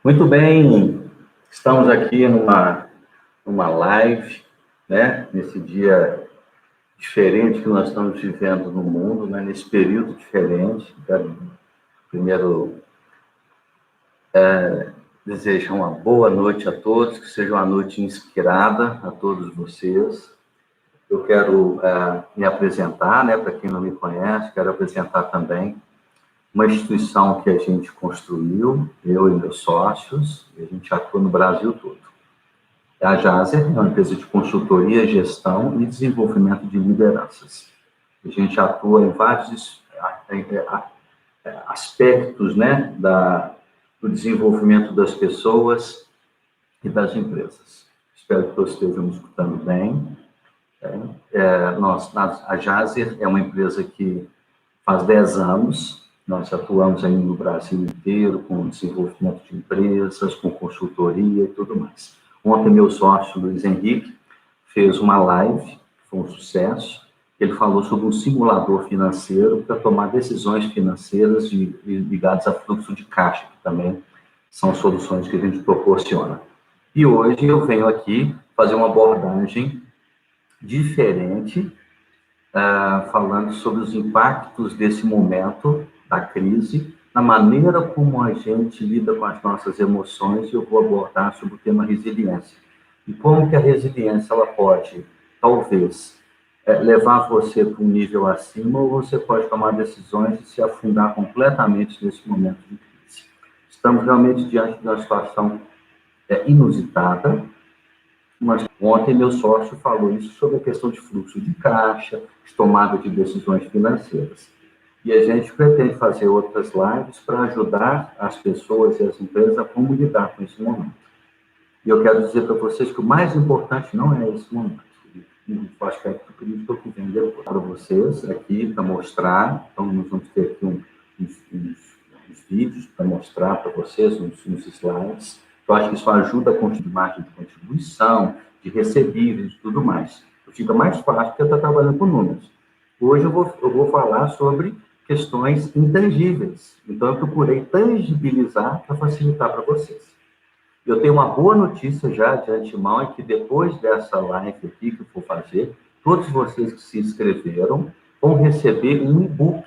Muito bem, estamos aqui numa live, né? Nesse dia diferente que nós estamos vivendo no mundo, né? Nesse período diferente. Primeiro, desejo uma boa noite a todos, que seja uma noite inspirada a todos vocês. Eu quero me apresentar, né? Para quem não me conhece, quero apresentar também uma instituição que a gente construiu, eu e meus sócios, e a gente atua no Brasil todo. A Jaser é uma empresa de consultoria, gestão e desenvolvimento de lideranças. A gente atua em vários aspectos, né, do desenvolvimento das pessoas e das empresas. Espero que todos estejam me escutando bem. A Jaser é uma empresa que faz 10 anos. Nós atuamos aí no Brasil inteiro com desenvolvimento de empresas, com consultoria e tudo mais. Ontem, meu sócio, Luiz Henrique, fez uma live, que foi um sucesso. Ele falou sobre um simulador financeiro para tomar decisões financeiras ligadas a fluxo de caixa, que também são soluções que a gente proporciona. E hoje eu venho aqui fazer uma abordagem diferente, falando sobre os impactos desse momento da crise, na maneira como a gente lida com as nossas emoções. Eu vou abordar sobre o tema resiliência. E como que a resiliência ela pode, talvez, levar você para um nível acima, ou você pode tomar decisões e se afundar completamente nesse momento de crise. Estamos realmente diante de uma situação inusitada. Mas ontem meu sócio falou isso sobre a questão de fluxo de caixa, de tomada de decisões financeiras. E a gente pretende fazer outras lives para ajudar as pessoas e as empresas a como lidar com esse momento. E eu quero dizer para vocês que o mais importante não é esse momento. O aspecto crítico que vem depois. Para vocês aqui, para mostrar, então nós vamos ter aqui uns vídeos para mostrar para vocês, uns slides. Eu acho que isso ajuda a construir margem de contribuição, de recebíveis e tudo mais. Fica mais fácil porque eu estou trabalhando com números. Hoje eu vou falar sobre questões intangíveis. Então, eu procurei tangibilizar para facilitar para vocês. Eu tenho uma boa notícia já de antemão, é que depois dessa live aqui que eu vou fazer, todos vocês que se inscreveram vão receber um e-book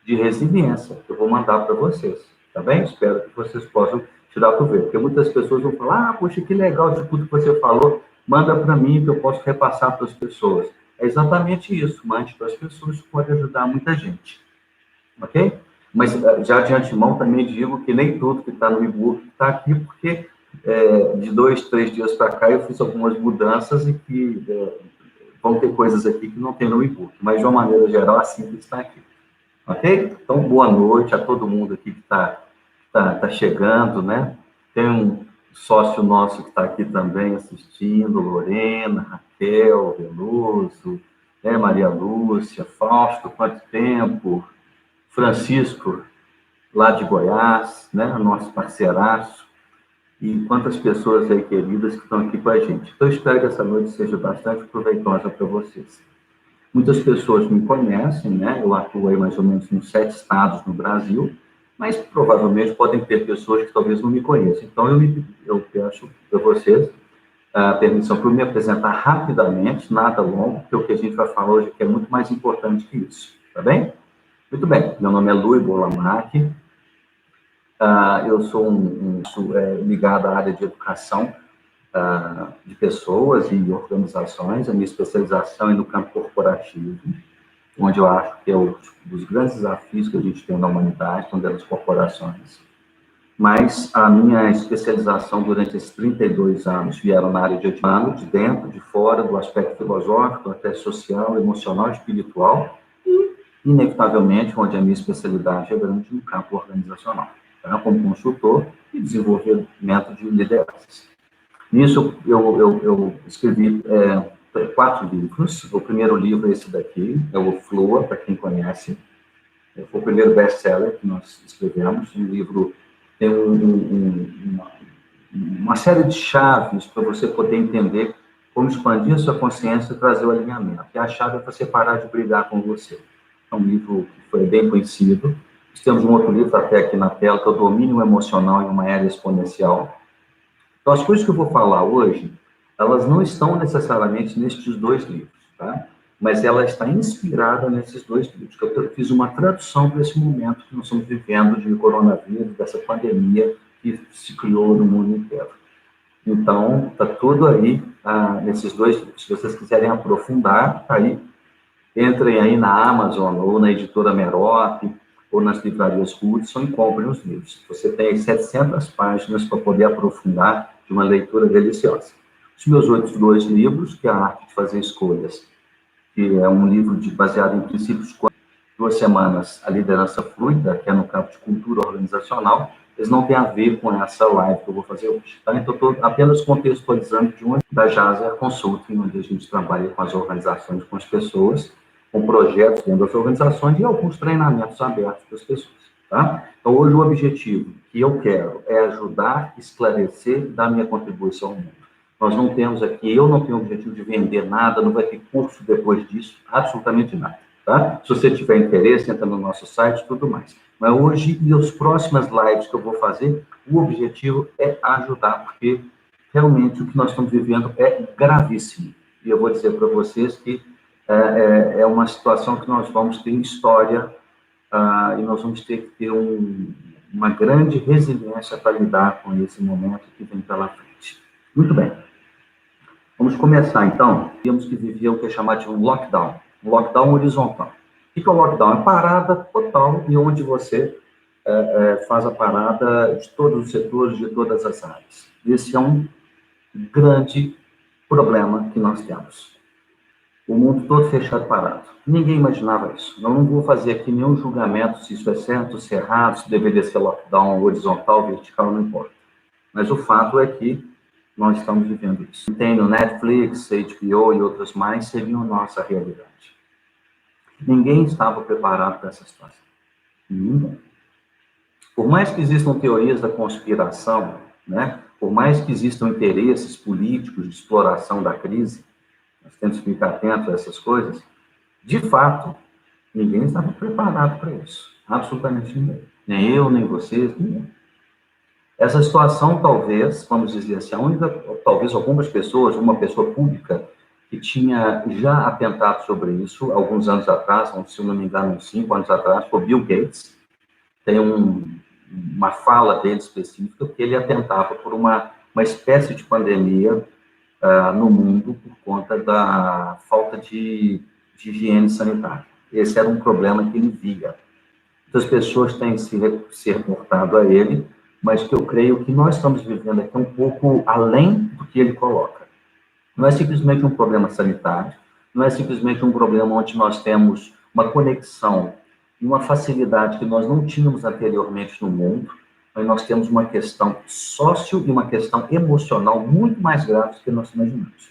de resiliência que eu vou mandar para vocês, tá bem? Espero que vocês possam tirar proveito, porque muitas pessoas vão falar, poxa, que legal isso tudo que você falou, manda para mim que eu posso repassar para as pessoas. É exatamente isso, mande para as pessoas, que pode ajudar muita gente, ok? Mas já de antemão também digo que nem tudo que está no e-book está aqui, porque de 2, 3 dias para cá eu fiz algumas mudanças e que vão ter coisas aqui que não tem no e-book, mas de uma maneira geral assim que está aqui, ok? Então, boa noite a todo mundo aqui que está chegando, né? Tem um sócio nosso que está aqui também assistindo, Lorena, Raquel, Veloso, né? Maria Lúcia, Fausto, quanto tempo, Francisco, lá de Goiás, né? Nosso parceiraço, e quantas pessoas aí queridas que estão aqui com a gente. Então, eu espero que essa noite seja bastante proveitosa para vocês. Muitas pessoas me conhecem, né? Eu atuo aí mais ou menos em 7 estados no Brasil, mas provavelmente podem ter pessoas que talvez não me conheçam. Então, eu peço para vocês a permissão para eu me apresentar rapidamente, nada longo, porque o que a gente vai falar hoje aqui é muito mais importante que isso, tá bem? Muito bem, meu nome é Luiz Bolamac, eu sou ligado à área de educação de pessoas e organizações. A minha especialização é no campo corporativo, onde eu acho que é um dos grandes desafios que a gente tem na humanidade, são das corporações. Mas a minha especialização durante esses 32 anos vieram na área de dentro, de fora, do aspecto filosófico, até social, emocional, espiritual, e, inevitavelmente, onde a minha especialidade é grande no campo organizacional, tá? Como consultor e desenvolvimento de lideranças. Nisso, eu escrevi 4 livros. O primeiro livro é esse daqui, é o Flua, para quem conhece. Foi o primeiro best-seller que nós escrevemos. Um livro tem uma série de chaves para você poder entender como expandir a sua consciência e trazer o alinhamento. E a chave é você parar de brigar com você. É um livro que foi bem conhecido, Temos um outro livro até aqui na tela, que é o Domínio Emocional em uma Era Exponencial. Então, as coisas que eu vou falar hoje, elas não estão necessariamente nestes dois livros, tá? Mas ela está inspirada nesses dois livros, que eu fiz uma tradução para esse momento que nós estamos vivendo de coronavírus, dessa pandemia que se criou no mundo inteiro. Então, está tudo aí nesses dois livros. Se vocês quiserem aprofundar, tá aí, entrem aí na Amazon ou na editora Merope ou nas livrarias Hudson e comprem os livros. Você tem 700 páginas para poder aprofundar de uma leitura deliciosa. Os meus outros dois livros, que é A Arte de Fazer Escolhas, que é um livro baseado em princípios 2 semanas, A Liderança Fluida, que é no campo de cultura organizacional, eles não têm a ver com essa live que eu vou fazer hoje, tá? Então, estou apenas contextualizando de onde da Jaser Consulting, onde a gente trabalha com as organizações, com as pessoas, com projetos dentro das organizações e alguns treinamentos abertos para as pessoas, tá? Então, hoje o objetivo que eu quero é ajudar, esclarecer e dar minha contribuição ao mundo. Nós não temos aqui, eu não tenho o objetivo de vender nada, não vai ter curso depois disso, absolutamente nada, tá? Se você tiver interesse, entra no nosso site e tudo mais. Mas hoje e as próximas lives que eu vou fazer, o objetivo é ajudar, porque realmente o que nós estamos vivendo é gravíssimo. E eu vou dizer para vocês que é uma situação que nós vamos ter história e nós vamos ter que ter uma grande resiliência para lidar com esse momento que vem pela frente. Muito bem. Vamos começar, então. Temos que viver o que é chamado de um lockdown horizontal. O que é o lockdown? É parada total e onde você faz a parada de todos os setores, de todas as áreas. Esse é um grande problema que nós temos. O mundo todo fechado, parado. Ninguém imaginava isso. Eu não vou fazer aqui nenhum julgamento se isso é certo, se é errado, se deveria ser lockdown horizontal, vertical, não importa. Mas o fato é que nós estamos vivendo isso. Tem no Netflix, HBO e outras mais, seriam nossa realidade. Ninguém estava preparado para essa situação. Ninguém. Por mais que existam teorias da conspiração, né? Por mais que existam interesses políticos de exploração da crise, nós temos que ficar atentos a essas coisas, de fato, ninguém estava preparado para isso. Absolutamente ninguém. Nem eu, nem vocês, ninguém. Essa situação, talvez, vamos dizer assim, talvez algumas pessoas, uma pessoa pública, que tinha já atentado sobre isso alguns anos atrás, se eu não me engano, uns 5 anos atrás, foi Bill Gates. Tem uma fala dele específica, que ele atentava por uma espécie de pandemia no mundo por conta da falta de higiene sanitária. Esse era um problema que ele via. Muitas pessoas têm se reportado a ele, mas que eu creio que nós estamos vivendo aqui um pouco além do que ele coloca. Não é simplesmente um problema sanitário, não é simplesmente um problema onde nós temos uma conexão e uma facilidade que nós não tínhamos anteriormente no mundo, mas nós temos uma questão sócio e uma questão emocional muito mais grave do que nós imaginamos.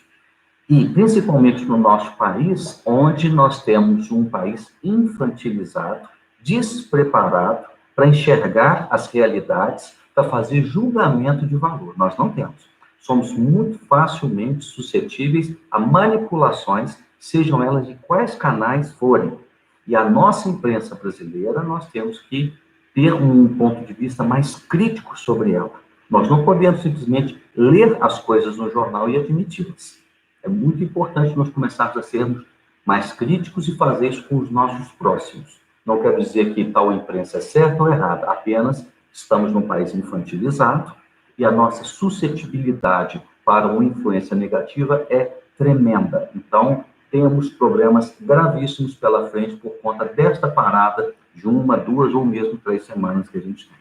E, principalmente no nosso país, onde nós temos um país infantilizado, despreparado para enxergar as realidades, para fazer julgamento de valor. Nós não temos. Somos muito facilmente suscetíveis a manipulações, sejam elas de quais canais forem. E a nossa imprensa brasileira, nós temos que ter um ponto de vista mais crítico sobre ela. Nós não podemos simplesmente ler as coisas no jornal e admiti-las. É muito importante nós começarmos a sermos mais críticos e fazer isso com os nossos próximos. Não quero dizer que tal imprensa é certa ou errada, apenas estamos num país infantilizado e a nossa suscetibilidade para uma influência negativa é tremenda. Então, temos problemas gravíssimos pela frente por conta desta parada de 1, 2 ou mesmo 3 semanas que a gente tem.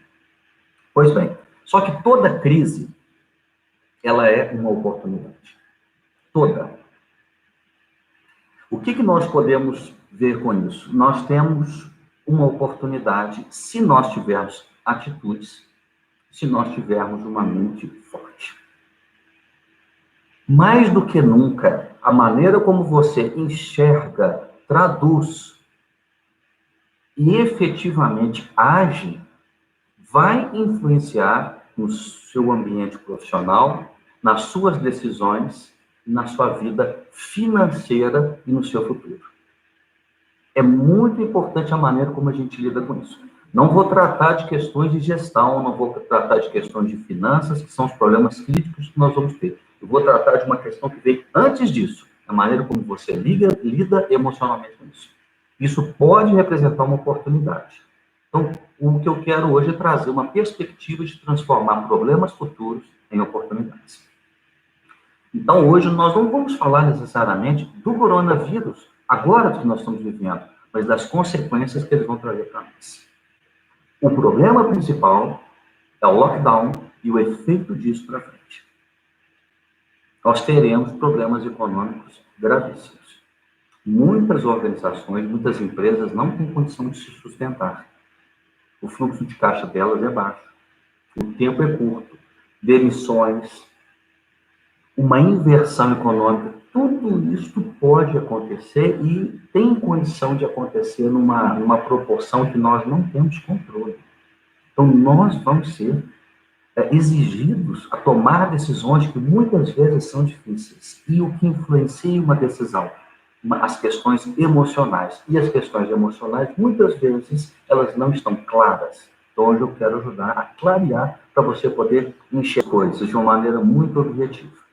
Pois bem, só que toda crise, ela é uma oportunidade. Toda. O que nós podemos ver com isso? Nós temos uma oportunidade se nós tivermos atitudes, se nós tivermos uma mente forte. Mais do que nunca, a maneira como você enxerga, traduz e efetivamente age vai influenciar no seu ambiente profissional, nas suas decisões, na sua vida financeira e no seu futuro. É muito importante a maneira como a gente lida com isso. Não vou tratar de questões de gestão, não vou tratar de questões de finanças, que são os problemas críticos que nós vamos ter. Eu vou tratar de uma questão que vem antes disso, a maneira como você lida emocionalmente com isso. Isso pode representar uma oportunidade. Então, o que eu quero hoje é trazer uma perspectiva de transformar problemas futuros em oportunidades. Então, hoje nós não vamos falar necessariamente do coronavírus, agora que nós estamos vivendo, mas das consequências que eles vão trazer para nós. O problema principal é o lockdown e o efeito disso para frente. Nós teremos problemas econômicos gravíssimos. Muitas organizações, muitas empresas não têm condição de se sustentar. O fluxo de caixa delas é baixo. O tempo é curto. Demissões, uma inversão econômica, tudo isso pode acontecer e tem condição de acontecer numa proporção que nós não temos controle. Então, nós vamos ser exigidos a tomar decisões que muitas vezes são difíceis. E o que influencia uma decisão? As questões emocionais. E as questões emocionais, muitas vezes, elas não estão claras. Então, hoje eu quero ajudar a clarear para você poder enxergar coisas de uma maneira muito objetiva.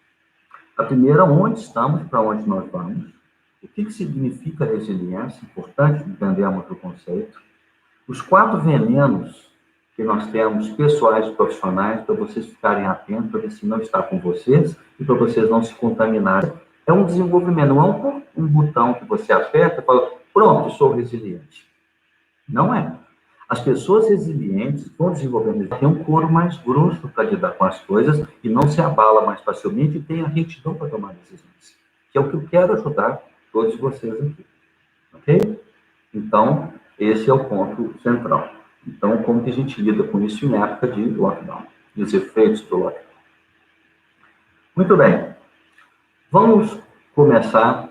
A primeira, onde estamos, para onde nós vamos. O que significa resiliência? Importante entendermos o conceito. Os 4 venenos que nós temos, pessoais e profissionais, para vocês ficarem atentos, para ver se não está com vocês e para vocês não se contaminarem. É um desenvolvimento, não é um botão que você aperta e fala, pronto, sou resiliente. Não é. As pessoas resilientes vão desenvolvendo, têm um couro mais grosso para lidar com as coisas e não se abala mais facilmente e tem a retidão para tomar decisões. Que é o que eu quero ajudar todos vocês aqui. Ok? Então, esse é o ponto central. Então, como que a gente lida com isso em época de lockdown? E os efeitos do lockdown. Muito bem. Vamos começar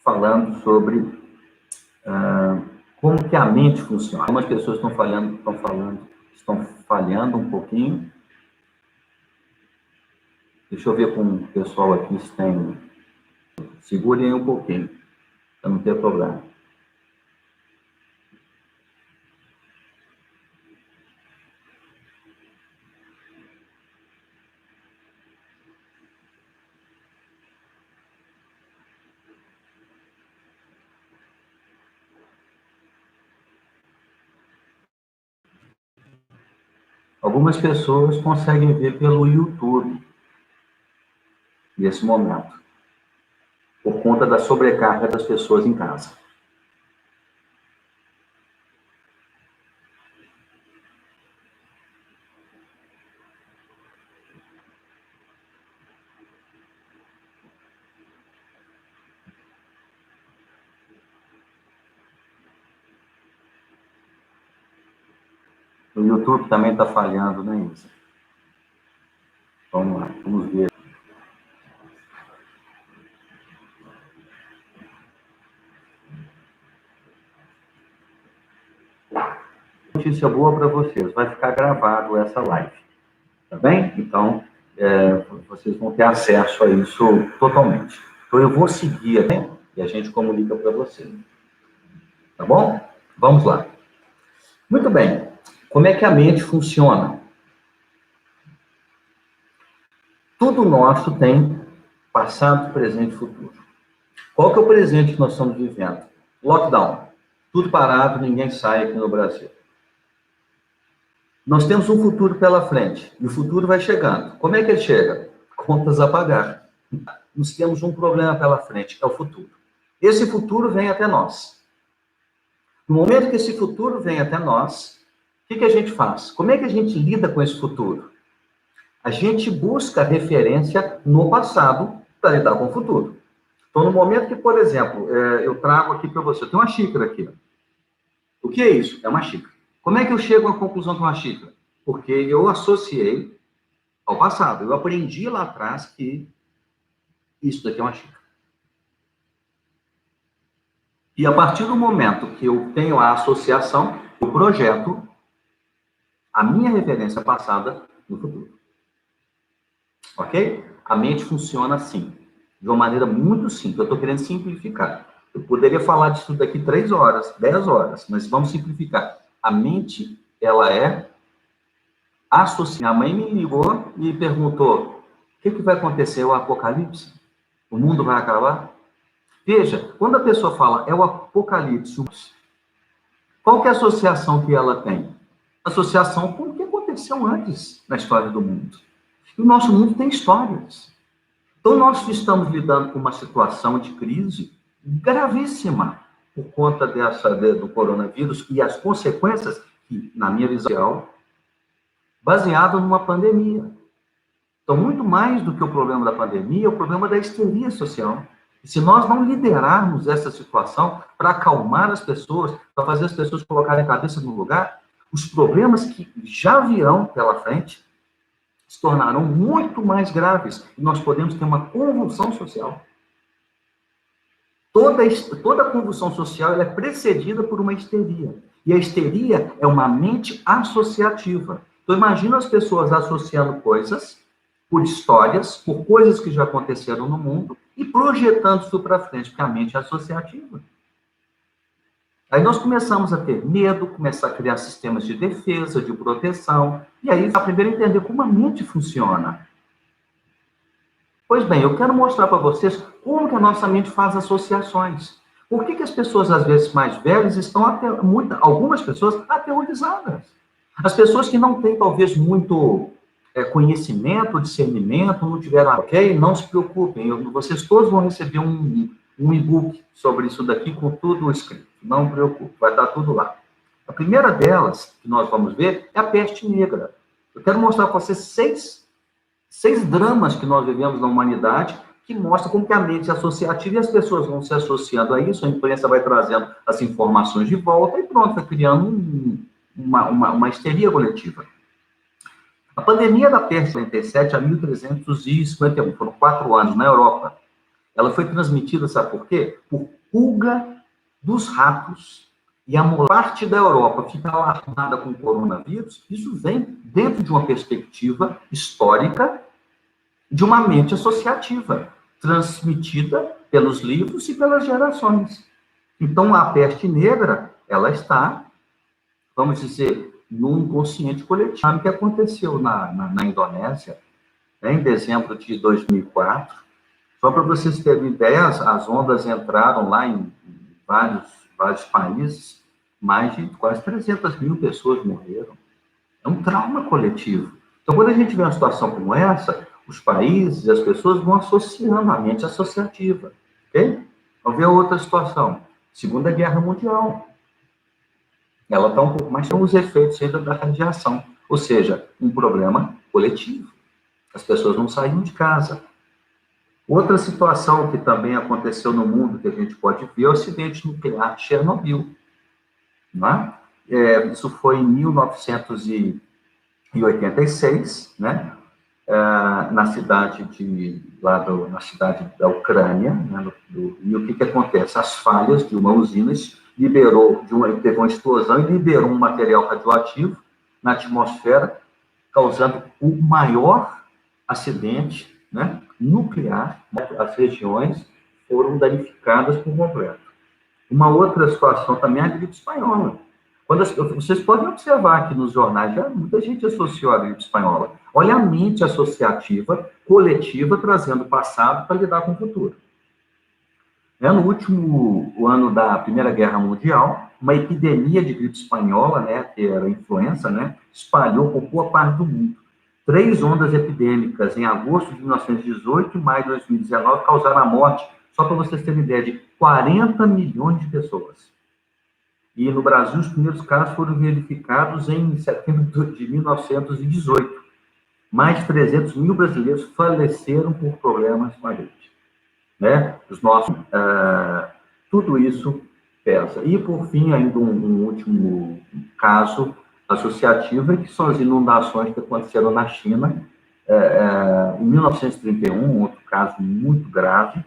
falando sobre como que a mente funciona. Algumas pessoas estão falhando um pouquinho. Deixa eu ver com o pessoal aqui se tem... Segurem aí um pouquinho, para não ter problema. Algumas pessoas conseguem ver pelo YouTube nesse momento, por conta da sobrecarga das pessoas em casa. O YouTube também está falhando, né, Isa? Vamos lá, vamos ver. Notícia boa para vocês, vai ficar gravado essa live, tá bem? Então, vocês vão ter acesso a isso totalmente. Então, eu vou seguir aqui e a gente comunica para vocês. Tá bom? Vamos lá. Muito bem. Como é que a mente funciona? Tudo nosso tem passado, presente e futuro. Qual que é o presente que nós estamos vivendo? Lockdown. Tudo parado, ninguém sai aqui no Brasil. Nós temos um futuro pela frente, e o futuro vai chegando. Como é que ele chega? Contas a pagar. Nós temos um problema pela frente, que é o futuro. Esse futuro vem até nós. No momento que esse futuro vem até nós, o que a gente faz? Como é que a gente lida com esse futuro? A gente busca referência no passado para lidar com o futuro. Então, no momento que, por exemplo, eu trago aqui para você, eu tenho uma xícara aqui. O que é isso? É uma xícara. Como é que eu chego à conclusão com uma xícara? Porque eu associei ao passado. Eu aprendi lá atrás que isso daqui é uma xícara. E a partir do momento que eu tenho a associação, eu projeto a minha referência passada no futuro. Ok? A mente funciona assim, de uma maneira muito simples. Eu estou querendo simplificar. Eu poderia falar disso daqui 3 horas, 10 horas, mas vamos simplificar. A mente, ela é associada. Minha mãe me ligou e perguntou, o que vai acontecer? O apocalipse? O mundo vai acabar? Veja, quando a pessoa fala é o apocalipse, qual que é a associação que ela tem? Associação com o que aconteceu antes na história do mundo. E o nosso mundo tem histórias. Então, nós estamos lidando com uma situação de crise gravíssima por conta do coronavírus e as consequências que, na minha visão, baseado numa pandemia. Então, muito mais do que o problema da pandemia, é o problema da histeria social. E se nós não liderarmos essa situação para acalmar as pessoas, para fazer as pessoas colocarem a cabeça no lugar, os problemas que já virão pela frente se tornarão muito mais graves e nós podemos ter uma convulsão social. Toda convulsão social ela é precedida por uma histeria. E a histeria é uma mente associativa. Então, imagina as pessoas associando coisas por histórias, por coisas que já aconteceram no mundo e projetando isso para frente, porque a mente é associativa. Aí nós começamos a ter medo, começar a criar sistemas de defesa, de proteção, e aí aprender a entender como a mente funciona. Pois bem, eu quero mostrar para vocês como que a nossa mente faz associações. Por que as pessoas, às vezes, mais velhas, estão algumas pessoas aterrorizadas? As pessoas que não têm, talvez, muito conhecimento, discernimento, não tiveram, ok? Não se preocupem, vocês todos vão receber um e-book sobre isso daqui com tudo escrito. Não preocupe, vai estar tudo lá. A primeira delas, que nós vamos ver, é a peste negra. Eu quero mostrar para vocês seis dramas que nós vivemos na humanidade, que mostram como que a mente é associativa e as pessoas vão se associando a isso, a imprensa vai trazendo as informações de volta e pronto, vai criando uma histeria coletiva. A pandemia da peste de 47 a 1351, foram 4 anos na Europa. Ela foi transmitida, sabe por quê? Por pulga dos ratos. E a maior parte da Europa fica alarmada com o coronavírus. Isso vem dentro de uma perspectiva histórica de uma mente associativa, transmitida pelos livros e pelas gerações. Então, a peste negra, ela está, vamos dizer, no inconsciente coletivo. O que aconteceu na Indonésia, em dezembro de 2004, só para vocês terem ideia, as ondas entraram lá em vários países, mais de quase 300 mil pessoas morreram. É um trauma coletivo. Então, quando a gente vê uma situação como essa, os países e as pessoas vão associando a mente associativa. Ok? Vamos ver outra situação. Segunda Guerra Mundial. Ela está um pouco mais com os efeitos ainda da radiação. Ou seja, um problema coletivo. As pessoas não saíam de casa. Outra situação que também aconteceu no mundo, que a gente pode ver, é o acidente nuclear de Chernobyl. Não é? Isso foi em 1986, né? Na cidade na cidade da Ucrânia, né? E o que acontece? As falhas de uma usina teve uma explosão e liberou um material radioativo na atmosfera, causando o maior acidente, né, nuclear. As regiões foram danificadas por completo. Uma outra situação também é a gripe espanhola. Vocês podem observar aqui nos jornais, já muita gente associou a gripe espanhola. Olha a mente associativa, coletiva, trazendo o passado para lidar com o futuro. No último ano da Primeira Guerra Mundial, uma epidemia de gripe espanhola, né, que era a influenza, né, espalhou por boa parte do mundo. 3 ondas epidêmicas em agosto de 1918 e maio de 2019 causaram a morte, só para vocês terem ideia, de 40 milhões de pessoas. E no Brasil, os primeiros casos foram verificados em setembro de 1918. Mais de 300 mil brasileiros faleceram por problemas com a gripe. Né? Tudo isso pesa. E, por fim, ainda um último caso associativo, que são as inundações que aconteceram na China, em 1931, outro caso muito grave,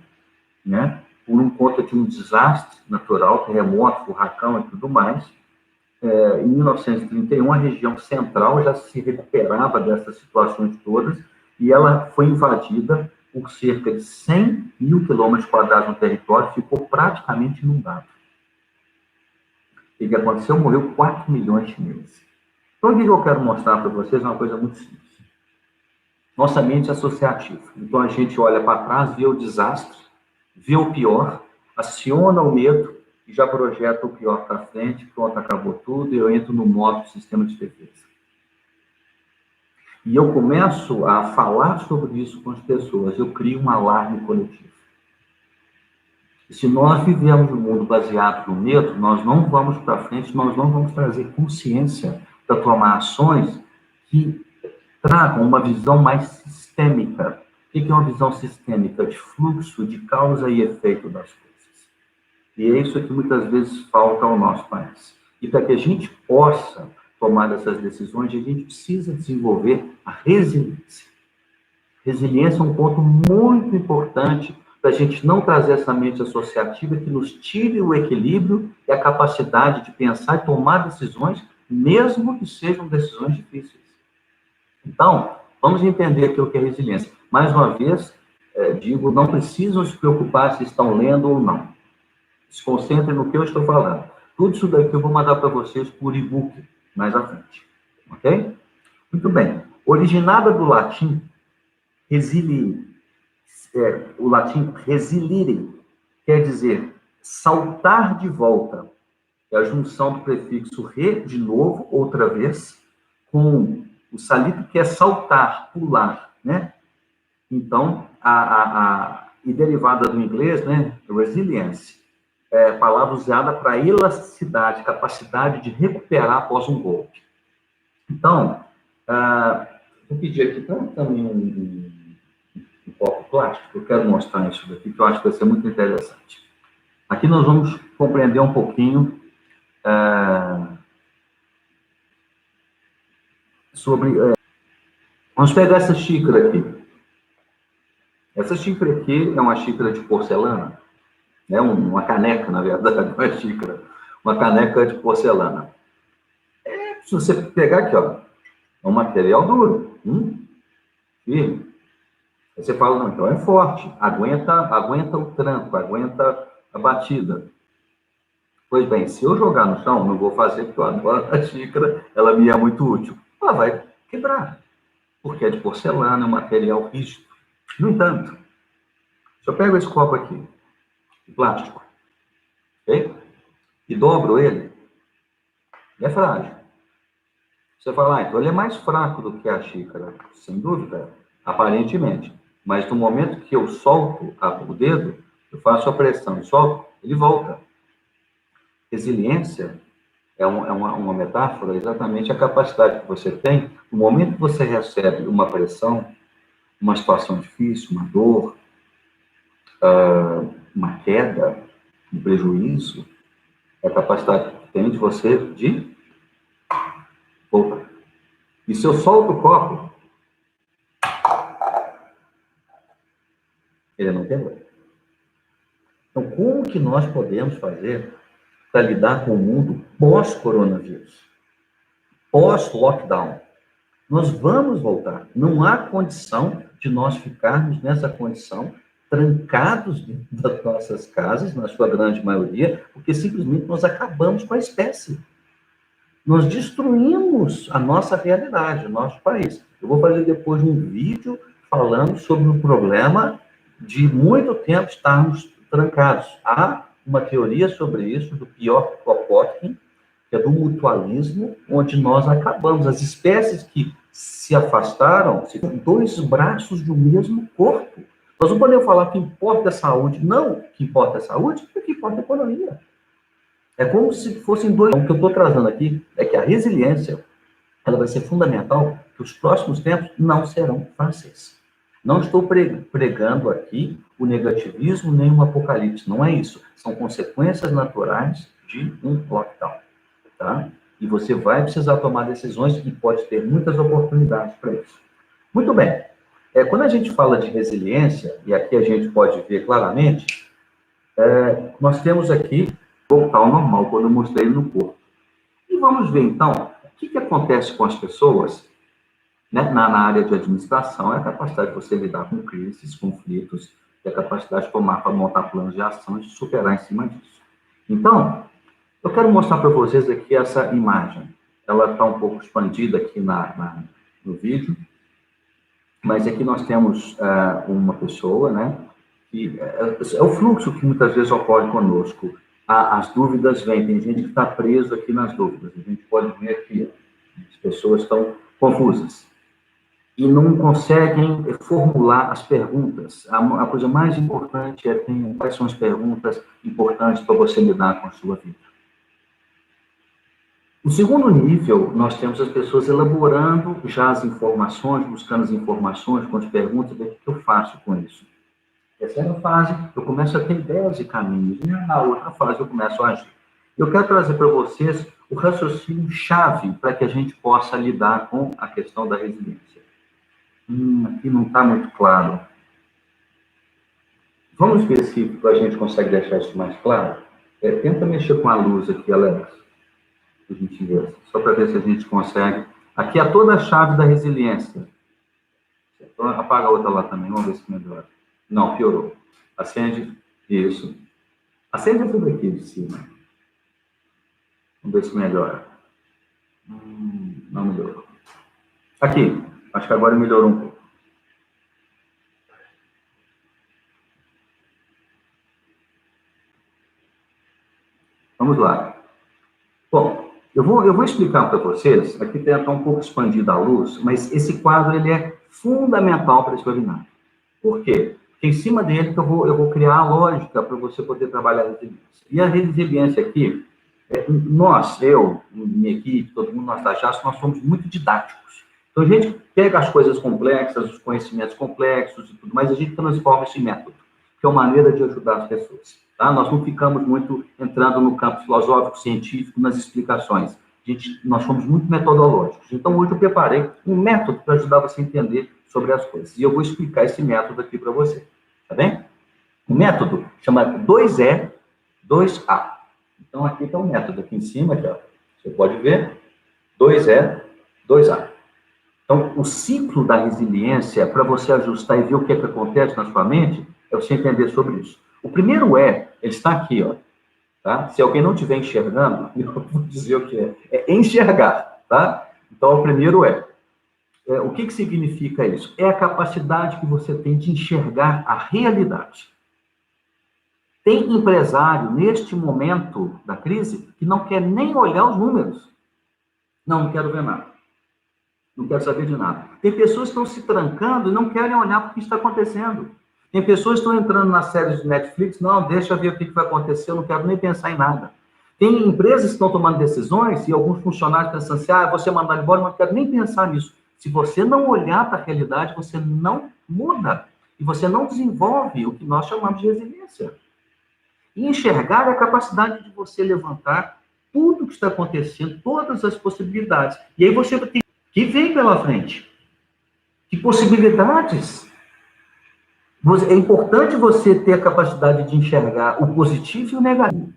né? Por conta de um desastre natural, terremoto, furacão e tudo mais. Em 1931, a região central já se recuperava dessas situações todas e ela foi invadida por cerca de 100 mil quilômetros quadrados no território, ficou praticamente inundado. O que aconteceu? Morreu 4 milhões de chineses. Então, o que eu quero mostrar para vocês é uma coisa muito simples. Nossa mente é associativa. Então, a gente olha para trás, vê o desastre, vê o pior, aciona o medo e já projeta o pior para frente. Pronto, acabou tudo, e eu entro no modo sistema de defesa. E eu começo a falar sobre isso com as pessoas. Eu crio um alarme coletivo. E se nós vivemos um mundo baseado no medo, nós não vamos para frente, nós não vamos trazer consciência para tomar ações que tragam uma visão mais sistêmica. O que é uma visão sistêmica? De fluxo, de causa e efeito das coisas. E é isso que muitas vezes falta ao nosso país. E para que a gente possa tomar essas decisões, a gente precisa desenvolver a resiliência. Resiliência é um ponto muito importante para a gente não trazer essa mente associativa que nos tire o equilíbrio e a capacidade de pensar e tomar decisões, mesmo que sejam decisões difíceis. Então, vamos entender aquilo que é resiliência. Mais uma vez, digo, não precisam se preocupar se estão lendo ou não. Se concentrem no que eu estou falando. Tudo isso daqui eu vou mandar para vocês por e-book mais à frente. Ok? Muito bem. Originada do latim, o latim resilire, quer dizer saltar de volta. É a junção do prefixo re, de novo, outra vez, com o salito, que é saltar, pular, né? Então, e derivada do inglês, né? Resilience, palavra usada para elasticidade, capacidade de recuperar após um golpe. Então, vou pedir aqui também um copo plástico, eu quero mostrar isso daqui, que eu acho que vai ser muito interessante. Aqui nós vamos compreender um pouquinho sobre... vamos pegar essa xícara aqui. Essa xícara aqui é uma xícara de porcelana, né? Uma caneca, na verdade, não é xícara. Uma caneca de porcelana. Se você pegar aqui, ó, é um material duro, firme. Aí você fala, não, então é forte, aguenta o tranco, aguenta a batida. Pois bem, se eu jogar no chão, não vou fazer, porque eu adoro a xícara, ela me é muito útil. Ela vai quebrar, porque é de porcelana, é um material rígido. No entanto, se eu pego esse copo aqui, de plástico, ok? E dobro ele é frágil. Você fala, então ele é mais fraco do que a xícara. Sem dúvida, aparentemente. Mas no momento que eu solto o dedo, eu faço a pressão e solto, ele volta. Resiliência é uma metáfora, exatamente a capacidade que você tem, no momento que você recebe uma pressão, uma situação difícil, uma dor, uma queda, um prejuízo, é a capacidade que tem de você de voltar. E se eu solto o copo, ele não quebrou. Então, como que nós podemos fazer para lidar com o mundo pós-coronavírus? Pós-lockdown? Nós vamos voltar. Não há condição de nós ficarmos nessa condição, trancados dentro das nossas casas, na sua grande maioria, porque simplesmente nós acabamos com a espécie. Nós destruímos a nossa realidade, o nosso país. Eu vou fazer depois um vídeo falando sobre o problema de muito tempo estarmos trancados. Há uma teoria sobre isso, do Piotr Kropotkin, que é do mutualismo, onde nós acabamos. As espécies que se afastaram são dois braços do mesmo corpo. Nós não podemos falar que importa a saúde. Não, o que importa é a saúde, o que importa é a economia. É como se fossem dois. O que eu estou trazendo aqui é que a resiliência ela vai ser fundamental, que os próximos tempos não serão fáceis. Não estou pregando aqui o negativismo nem o apocalipse, não é isso. São consequências naturais de um lockdown, tá? E você vai precisar tomar decisões e pode ter muitas oportunidades para isso. Muito bem. Quando a gente fala de resiliência, e aqui a gente pode ver claramente, nós temos aqui voltar ao normal, quando eu mostrei no corpo. E vamos ver, então, o que acontece com as pessoas, né, na área de administração, é a capacidade de você lidar com crises, conflitos, e a capacidade de montar planos de ação e de superar em cima disso. Então, Eu quero mostrar para vocês aqui essa imagem. Ela está um pouco expandida aqui no vídeo, mas aqui nós temos uma pessoa, né? Que é o fluxo que muitas vezes ocorre conosco. As dúvidas vêm, tem gente que está preso aqui nas dúvidas. A gente pode ver aqui, as pessoas estão confusas e não conseguem formular as perguntas. A coisa mais importante é quais são as perguntas importantes para você lidar com a sua vida. No segundo nível, nós temos as pessoas elaborando já as informações, buscando as informações com as perguntas, o que eu faço com isso? Terceira fase, eu começo a ter ideias e caminhos. E na outra fase, eu começo a agir. Eu quero trazer para vocês o raciocínio-chave para que a gente possa lidar com a questão da resiliência. Aqui não está muito claro. Vamos ver se a gente consegue deixar isso mais claro. Tenta mexer com a luz aqui, Alex, por gentileza. Só para ver se a gente consegue. Aqui é toda a chave da resiliência. Então, apaga a outra lá também, vamos ver se melhora. Não, piorou. Acende. Isso. Acende essa daqui de cima. Vamos ver se melhora. Não melhorou. Aqui. Acho que agora melhorou um pouco. Vamos lá. Bom, eu vou explicar para vocês. Aqui tem até um pouco expandida a luz, mas esse quadro ele é fundamental para esse webinar. Por quê? Porque em cima dele que eu vou criar a lógica para você poder trabalhar a resiliência. E a resiliência aqui, nós, eu, minha equipe, todo mundo, nós da JAS, nós somos muito didáticos. Então, a gente pega as coisas complexas, os conhecimentos complexos e tudo mais, a gente transforma esse método, que é uma maneira de ajudar as pessoas. Tá? Nós não ficamos muito entrando no campo filosófico, científico, nas explicações. Nós somos muito metodológicos. Então, hoje eu preparei um método para ajudar você a entender sobre as coisas. E eu vou explicar esse método aqui para você. Tá bem? O método chama 2E, 2A. Então, aqui está o método, aqui em cima, aqui, ó. Você pode ver, 2E, 2A. Então, o ciclo da resiliência, para você ajustar e ver o que é que acontece na sua mente, é você entender sobre isso. O primeiro ele está aqui, ó. Tá? Se alguém não estiver enxergando, eu vou dizer o que é. É enxergar, tá? Então, o primeiro o que significa isso? É a capacidade que você tem de enxergar a realidade. Tem empresário, neste momento da crise, que não quer nem olhar os números. Não quero ver nada. Não quero saber de nada. Tem pessoas que estão se trancando e não querem olhar para o que está acontecendo. Tem pessoas que estão entrando nas séries de Netflix, não, deixa eu ver o que vai acontecer, eu não quero nem pensar em nada. Tem empresas que estão tomando decisões e alguns funcionários pensando assim, você mandar embora, mas não quero nem pensar nisso. Se você não olhar para a realidade, você não muda. E você não desenvolve o que nós chamamos de resiliência. E enxergar é a capacidade de você levantar tudo o que está acontecendo, todas as possibilidades. E aí você tem que vem pela frente. Que possibilidades? É importante você ter a capacidade de enxergar o positivo e o negativo.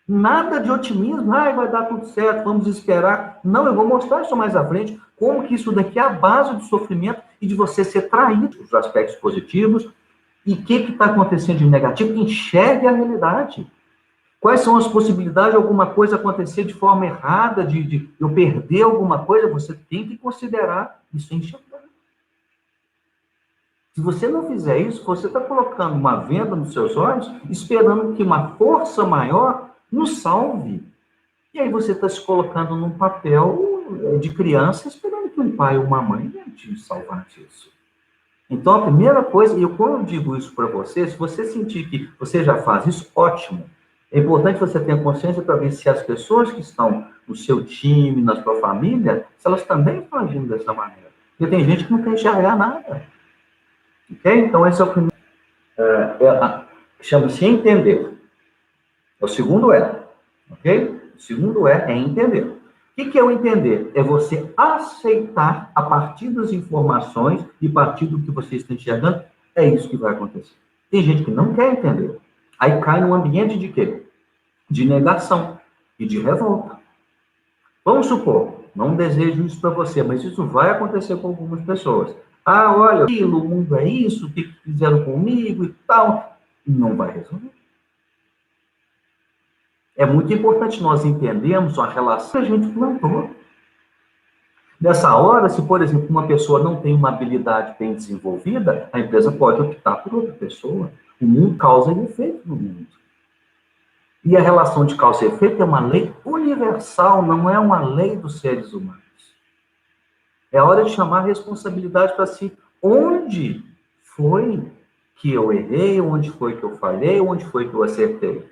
Nada de otimismo, vai dar tudo certo, vamos esperar. Não, eu vou mostrar isso mais à frente, como que isso daqui é a base do sofrimento e de você ser traído, os aspectos positivos, e o que está acontecendo de negativo, enxergue a realidade. Quais são as possibilidades de alguma coisa acontecer de forma errada, de eu perder alguma coisa? Você tem que considerar isso e enxergar. Se você não fizer isso, você está colocando uma venda nos seus olhos, esperando que uma força maior nos salve. E aí você está se colocando num papel de criança, esperando que um pai ou uma mãe venha te salvar disso. Então, a primeira coisa, e quando eu digo isso para você, se você sentir que você já faz isso, ótimo. É importante você ter consciência para ver se as pessoas que estão no seu time, na sua família, se elas também estão agindo dessa maneira. Porque tem gente que não quer enxergar nada. Ok? Então, esse é o primeiro. Chama-se entender. O segundo ok? O segundo é entender. O que é o entender? É você aceitar a partir das informações e a partir do que você está enxergando, é isso que vai acontecer. Tem gente que não quer entender. Aí cai num ambiente de quê? De negação e de revolta. Vamos supor, não desejo isso para você, mas isso vai acontecer com algumas pessoas. Olha, o mundo é isso, o que fizeram comigo e tal. Não vai resolver. É muito importante nós entendermos a relação que a gente plantou. Nessa hora, se, por exemplo, uma pessoa não tem uma habilidade bem desenvolvida, a empresa pode optar por outra pessoa. O mundo causa e efeito no mundo. E a relação de causa e efeito é uma lei universal, não é uma lei dos seres humanos. É hora de chamar a responsabilidade para si. Onde foi que eu errei? Onde foi que eu falhei? Onde foi que eu acertei?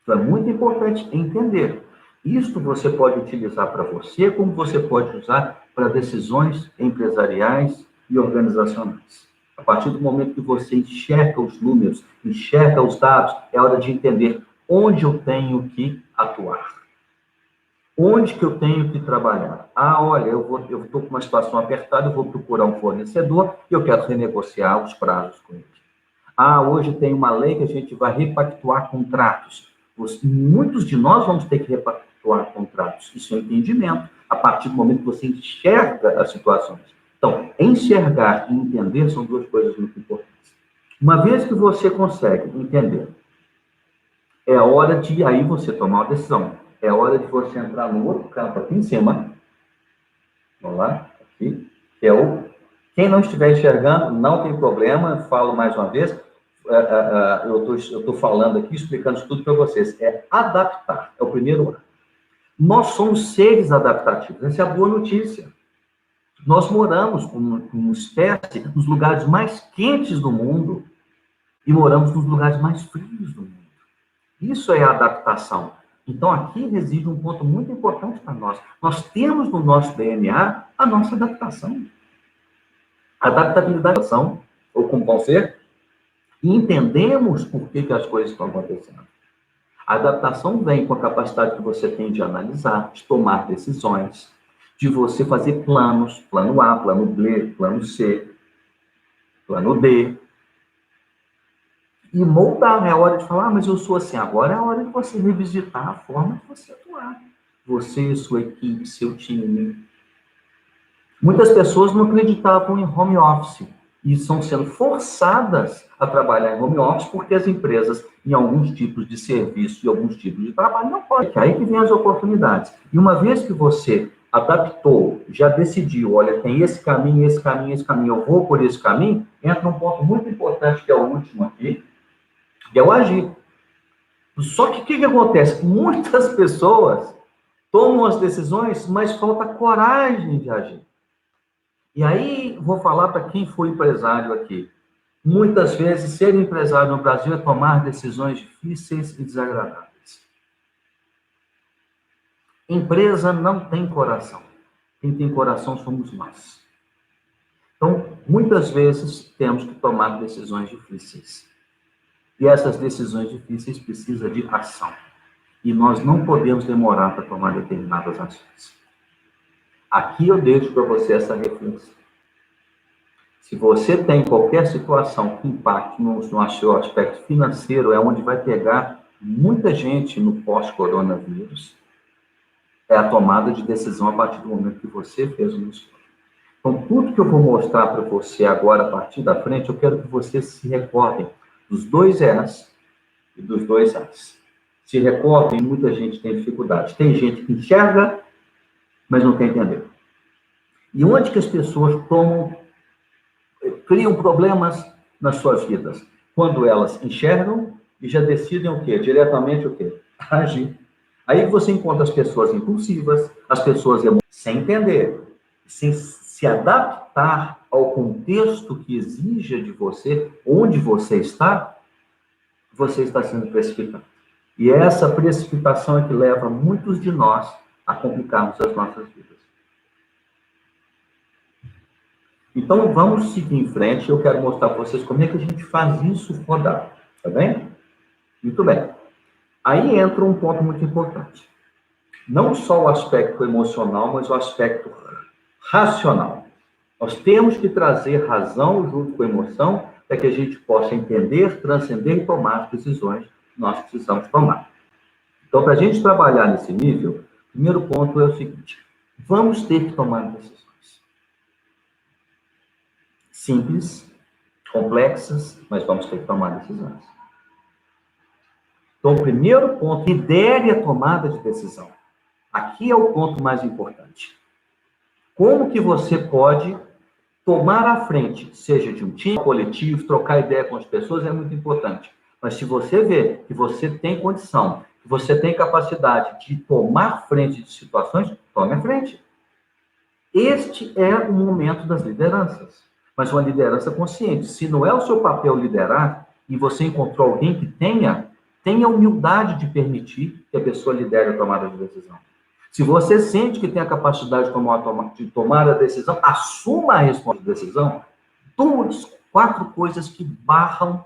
Então, é muito importante entender. Isto você pode utilizar para você, como você pode usar para decisões empresariais e organizacionais. A partir do momento que você enxerga os números, enxerga os dados, é hora de entender onde eu tenho que atuar. Onde que eu tenho que trabalhar? Ah, olha, eu estou com uma situação apertada, eu vou procurar um fornecedor e eu quero renegociar os prazos com ele. Ah, hoje tem uma lei que a gente vai repactuar contratos. Muitos de nós vamos ter que repactuar contratos. Isso é entendimento, a partir do momento que você enxerga as situações. Então, enxergar e entender são duas coisas muito importantes. Uma vez que você consegue entender, é hora de aí você tomar uma decisão. É hora de você entrar no outro campo aqui em cima. Vamos lá, aqui, que é o... Quem não estiver enxergando, não tem problema, falo mais uma vez, eu estou falando aqui, explicando isso tudo para vocês. É adaptar, é o primeiro ano. Nós somos seres adaptativos, essa é a boa notícia. Nós moramos como espécie nos lugares mais quentes do mundo e moramos nos lugares mais frios do mundo. Isso é adaptação. Então, aqui reside um ponto muito importante para nós. Nós temos no nosso DNA a nossa adaptação. Adaptabilidade, ou como vão ser, e entendemos por que as coisas estão acontecendo. A adaptação vem com a capacidade que você tem de analisar, de tomar decisões, de você fazer planos, plano A, plano B, plano C, plano D, e moldar. É hora de falar, mas eu sou assim. Agora é a hora de você revisitar a forma de você atuar. Você, sua equipe, seu time. Muitas pessoas não acreditavam em home office e estão sendo forçadas a trabalhar em home office porque as empresas, em alguns tipos de serviço e alguns tipos de trabalho, não podem. É aí que vem as oportunidades. E uma vez que você adaptou, já decidiu, olha, tem esse caminho, esse caminho, esse caminho, eu vou por esse caminho, entra um ponto muito importante, que é o último aqui, que é o agir. Só que o que acontece? Muitas pessoas tomam as decisões, mas falta coragem de agir. E aí, vou falar para quem foi empresário aqui. Muitas vezes, ser empresário no Brasil é tomar decisões difíceis e desagradáveis. Empresa não tem coração. Quem tem coração somos nós. Então, muitas vezes, temos que tomar decisões difíceis. E essas decisões difíceis precisam de ação. E nós não podemos demorar para tomar determinadas ações. Aqui eu deixo para você essa reflexão. Se você tem qualquer situação que impacte no seu aspecto financeiro, é onde vai pegar muita gente no pós-coronavírus, é a tomada de decisão a partir do momento que você fez um esforço. Então, tudo que eu vou mostrar para você agora, a partir da frente, eu quero que vocês se recordem dos dois E's e dos dois A's. Se recordem, muita gente tem dificuldade. Tem gente que enxerga, mas não quer entender. E onde que as pessoas criam problemas nas suas vidas? Quando elas enxergam e já decidem o quê? Diretamente o quê? Agir. Aí você encontra as pessoas impulsivas, as pessoas sem entender, sem se adaptar ao contexto que exija de você, onde você está sendo precipitado. E essa precipitação é que leva muitos de nós a complicarmos as nossas vidas. Então, vamos seguir em frente. Eu quero mostrar para vocês como é que a gente faz isso rodar. Tá bem? Muito bem. Aí entra um ponto muito importante. Não só o aspecto emocional, mas o aspecto racional. Nós temos que trazer razão junto com a emoção para que a gente possa entender, transcender e tomar as decisões que nós precisamos tomar. Então, para a gente trabalhar nesse nível, o primeiro ponto é o seguinte: vamos ter que tomar decisões. Simples, complexas, mas vamos ter que tomar decisões. Então, o primeiro ponto, lidere a tomada de decisão. Aqui é o ponto mais importante. Como que você pode tomar a frente, seja de um time, coletivo, trocar ideia com as pessoas, é muito importante. Mas se você vê que você tem condição, que você tem capacidade de tomar frente de situações, tome a frente. Este é o momento das lideranças. Mas uma liderança consciente. Se não é o seu papel liderar, e você encontrou alguém que tenha humildade de permitir que a pessoa lidere a tomada de decisão. Se você sente que tem a capacidade de tomar a decisão, assuma a responsabilidade da decisão. 2, 4 coisas que barram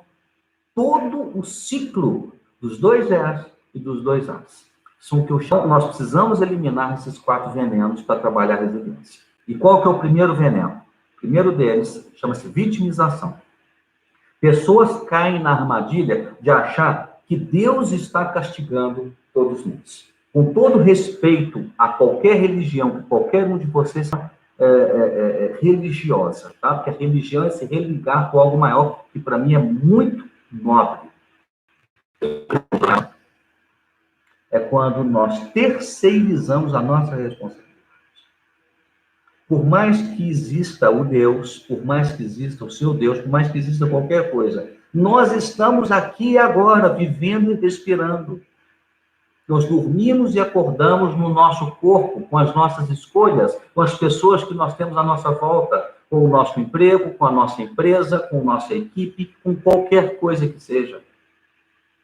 todo o ciclo dos 2 E's e dos 2 A's. São o que eu chamo, nós precisamos eliminar esses 4 venenos para trabalhar a resiliência. E qual que é o primeiro veneno? O primeiro deles chama-se vitimização. Pessoas caem na armadilha de achar que Deus está castigando todos nós. Com todo respeito a qualquer religião, que qualquer um de vocês religiosa, tá? Porque a religião é se religar com algo maior, que para mim é muito nobre. É quando nós terceirizamos a nossa responsabilidade. Por mais que exista o Deus, por mais que exista o seu Deus, por mais que exista qualquer coisa, nós estamos aqui e agora, vivendo e respirando. Nós dormimos e acordamos no nosso corpo, com as nossas escolhas, com as pessoas que nós temos à nossa volta, com o nosso emprego, com a nossa empresa, com a nossa equipe, com qualquer coisa que seja.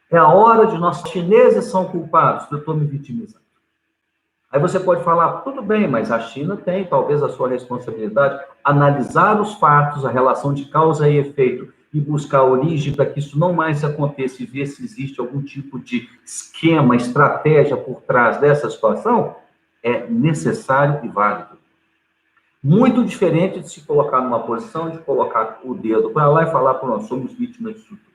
É a hora de nós, chineses são culpados, eu estou me vitimizando. Aí você pode falar, tudo bem, mas a China tem talvez a sua responsabilidade, analisar os fatos, a relação de causa e efeito, e buscar a origem para que isso não mais aconteça e ver se existe algum tipo de esquema, estratégia por trás dessa situação, é necessário e válido. Muito diferente de se colocar numa posição de colocar o dedo para lá e falar, pô, nós somos vítimas disso tudo.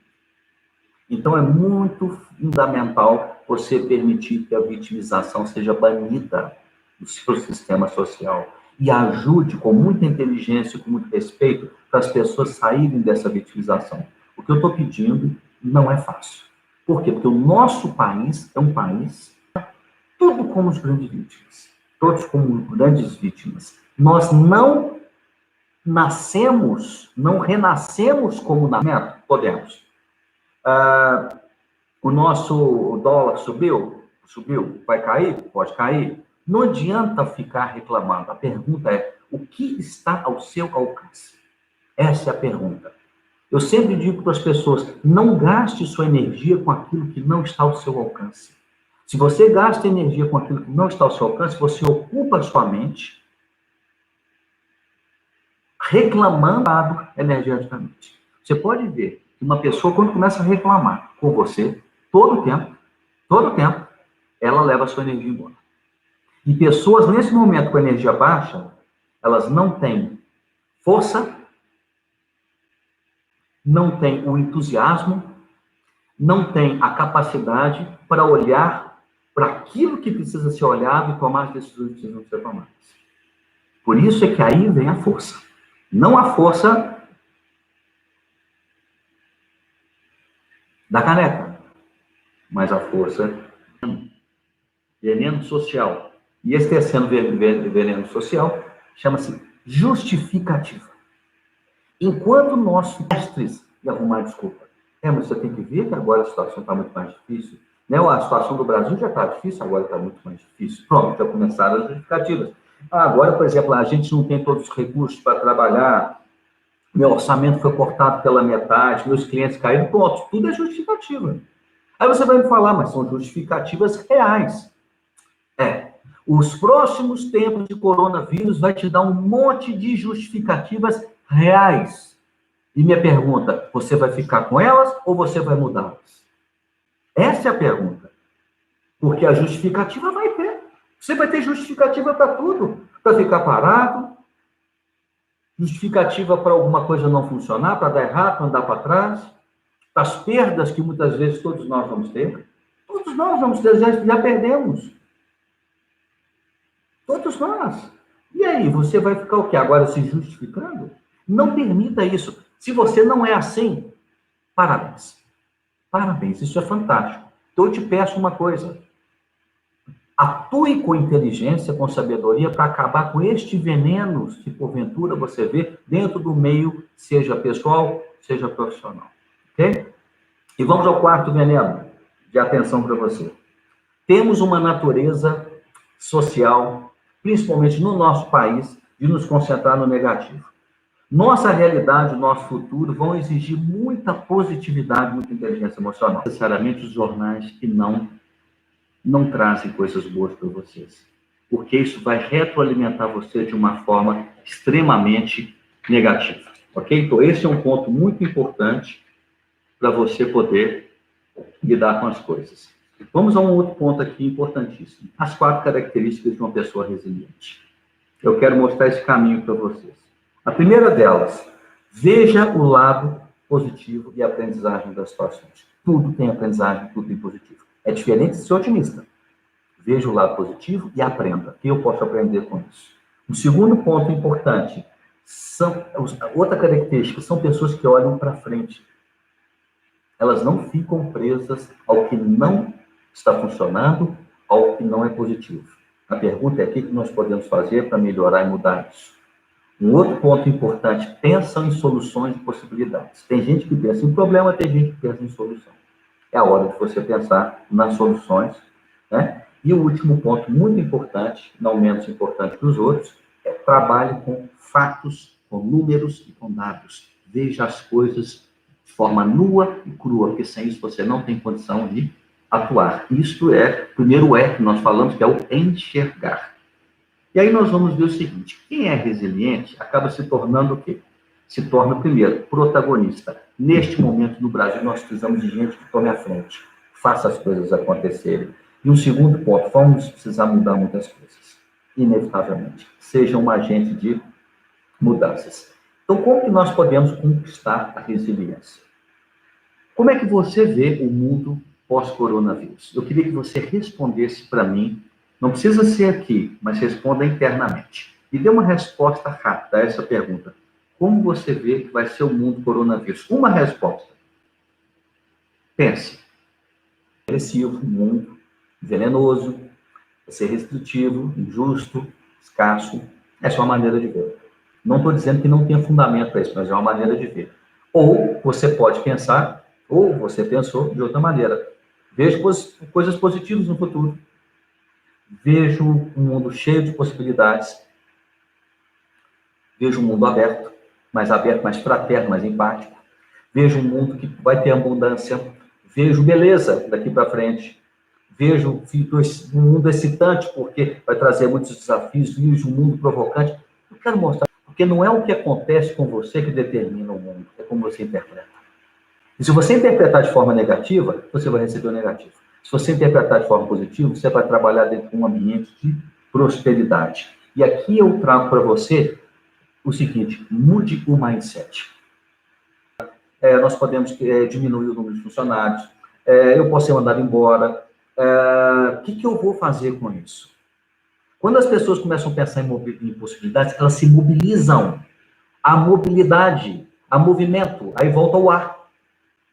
Então, é muito fundamental você permitir que a vitimização seja banida do seu sistema social e ajude com muita inteligência e com muito respeito para as pessoas saírem dessa vitimização. O que eu estou pedindo não é fácil. Por quê? Porque o nosso país é um país, tudo como os grandes vítimas, todos como grandes vítimas. Nós não nascemos, não renascemos como nascemos, podemos. O nosso dólar subiu, vai cair? Pode cair. Não adianta ficar reclamando. A pergunta é, o que está ao seu alcance? Essa é a pergunta. Eu sempre digo para as pessoas, não gaste sua energia com aquilo que não está ao seu alcance. Se você gasta energia com aquilo que não está ao seu alcance, você ocupa a sua mente reclamando energeticamente. Você pode ver que uma pessoa, quando começa a reclamar com você, todo tempo, ela leva a sua energia embora. E pessoas, nesse momento, com energia baixa, elas não têm força, não têm o entusiasmo, não têm a capacidade para olhar para aquilo que precisa ser olhado e tomar as decisões que precisam ser tomadas. Por isso é que aí vem a força. Não a força da caneca, mas a força veneno social. E esse terceiro veneno social chama-se justificativa. Enquanto nós mestres de arrumar desculpa, mas você tem que ver que agora a situação está muito mais difícil. Né? A situação do Brasil já está difícil, agora está muito mais difícil. Pronto, já começaram as justificativas. Agora, por exemplo, a gente não tem todos os recursos para trabalhar, meu orçamento foi cortado pela metade, meus clientes caíram, pronto, tudo é justificativa. Aí você vai me falar, mas são justificativas reais. Os próximos tempos de coronavírus vai te dar um monte de justificativas reais. E minha pergunta, você vai ficar com elas ou você vai mudá-las? Essa é a pergunta. Porque a justificativa vai ter. Você vai ter justificativa para tudo. Para ficar parado, justificativa para alguma coisa não funcionar, para dar errado, para andar para trás, as perdas que muitas vezes todos nós vamos ter. Todos nós vamos ter, já perdemos. Todos nós. E aí, você vai ficar o quê? Agora se justificando? Não permita isso. Se você não é assim, parabéns. Parabéns, isso é fantástico. Então, eu te peço uma coisa. Atue com inteligência, com sabedoria, para acabar com este veneno que, porventura, você vê dentro do meio, seja pessoal, seja profissional. Ok? E vamos ao quarto veneno de atenção para você. Temos uma natureza social, principalmente no nosso país, de nos concentrar no negativo. Nossa realidade, o nosso futuro vão exigir muita positividade, muita inteligência emocional. Necessariamente os jornais que não trazem coisas boas para vocês, porque isso vai retroalimentar você de uma forma extremamente negativa, ok? Então, esse é um ponto muito importante para você poder lidar com as coisas. Vamos a um outro ponto aqui importantíssimo. As 4 características de uma pessoa resiliente. Eu quero mostrar esse caminho para vocês. A primeira delas, veja o lado positivo e aprendizagem das situações. Tudo tem aprendizagem, tudo tem positivo. É diferente de ser otimista. Veja o lado positivo e aprenda. O que eu posso aprender com isso? Um segundo ponto importante, outra característica, são pessoas que olham para frente. Elas não ficam presas ao que não está funcionando, ao que não é positivo. A pergunta é o que nós podemos fazer para melhorar e mudar isso. Um outro ponto importante, pensam em soluções e possibilidades. Tem gente que pensa em problema, tem gente que pensa em solução. É a hora de você pensar nas soluções, né? E o último ponto, muito importante, não menos importante que os outros, é trabalhe com fatos, com números e com dados. Veja as coisas de forma nua e crua, porque sem isso você não tem condição de atuar. Isto é, o primeiro E que nós falamos, que é o enxergar. E aí nós vamos ver o seguinte, quem é resiliente acaba se tornando o quê? Se torna, primeiro, protagonista. Neste momento, no Brasil, nós precisamos de gente que tome a frente, faça as coisas acontecerem. E um segundo ponto, vamos precisar mudar muitas coisas, inevitavelmente. Seja um agente de mudanças. Então, como que nós podemos conquistar a resiliência? Como é que você vê o mundo pós-coronavírus? Eu queria que você respondesse para mim, não precisa ser aqui, mas responda internamente. E dê uma resposta rápida a essa pergunta. Como você vê que vai ser o mundo coronavírus? Uma resposta. Pense. Agressivo, mundo venenoso, vai ser restritivo, injusto, escasso. Essa é uma maneira de ver. Não estou dizendo que não tenha fundamento para isso, mas é uma maneira de ver. Ou você pode pensar, ou você pensou de outra maneira. Vejo coisas positivas no futuro. Vejo um mundo cheio de possibilidades. Vejo um mundo aberto, mais fraterno, mais empático. Vejo um mundo que vai ter abundância. Vejo beleza daqui para frente. Vejo um mundo excitante, porque vai trazer muitos desafios. Vejo um mundo provocante. Eu quero mostrar, porque não é o que acontece com você que determina o mundo, é como você interpreta. E se você interpretar de forma negativa, você vai receber o negativo. Se você interpretar de forma positiva, você vai trabalhar dentro de um ambiente de prosperidade. E aqui eu trago para você o seguinte, mude o mindset. Nós podemos diminuir o número de funcionários, eu posso ser mandado embora. O que eu vou fazer com isso? Quando as pessoas começam a pensar em possibilidades, elas se mobilizam. A mobilidade, a movimento, aí volta o ar.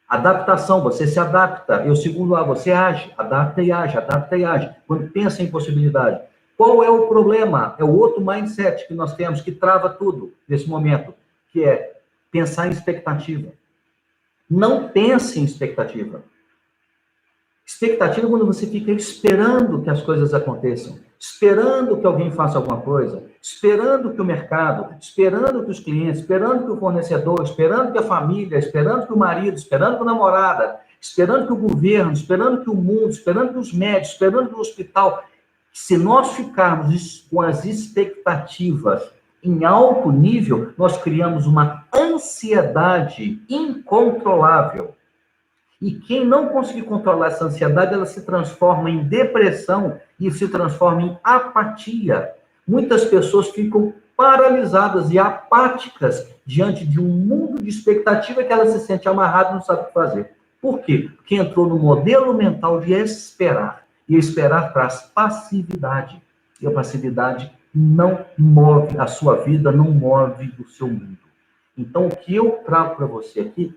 Adaptação, você se adapta. Eu sigo lá, você age, adapta e age, adapta e age. Quando pensa em possibilidade. Qual é o problema? É o outro mindset que nós temos, que trava tudo nesse momento, que é pensar em expectativa. Não pense em expectativa. Expectativa é quando você fica esperando que as coisas aconteçam, esperando que alguém faça alguma coisa, esperando que o mercado, esperando que os clientes, esperando que o fornecedor, esperando que a família, esperando que o marido, esperando que a namorada, esperando que o governo, esperando que o mundo, esperando que os médicos, esperando que o hospital. Se nós ficarmos com as expectativas em alto nível, nós criamos uma ansiedade incontrolável. E quem não conseguir controlar essa ansiedade, ela se transforma em depressão e se transforma em apatia. Muitas pessoas ficam paralisadas e apáticas diante de um mundo de expectativa que ela se sente amarrada e não sabe o que fazer. Por quê? Porque entrou no modelo mental de esperar. E esperar traz passividade. E a passividade não move a sua vida, não move o seu mundo. Então, o que eu trago para você aqui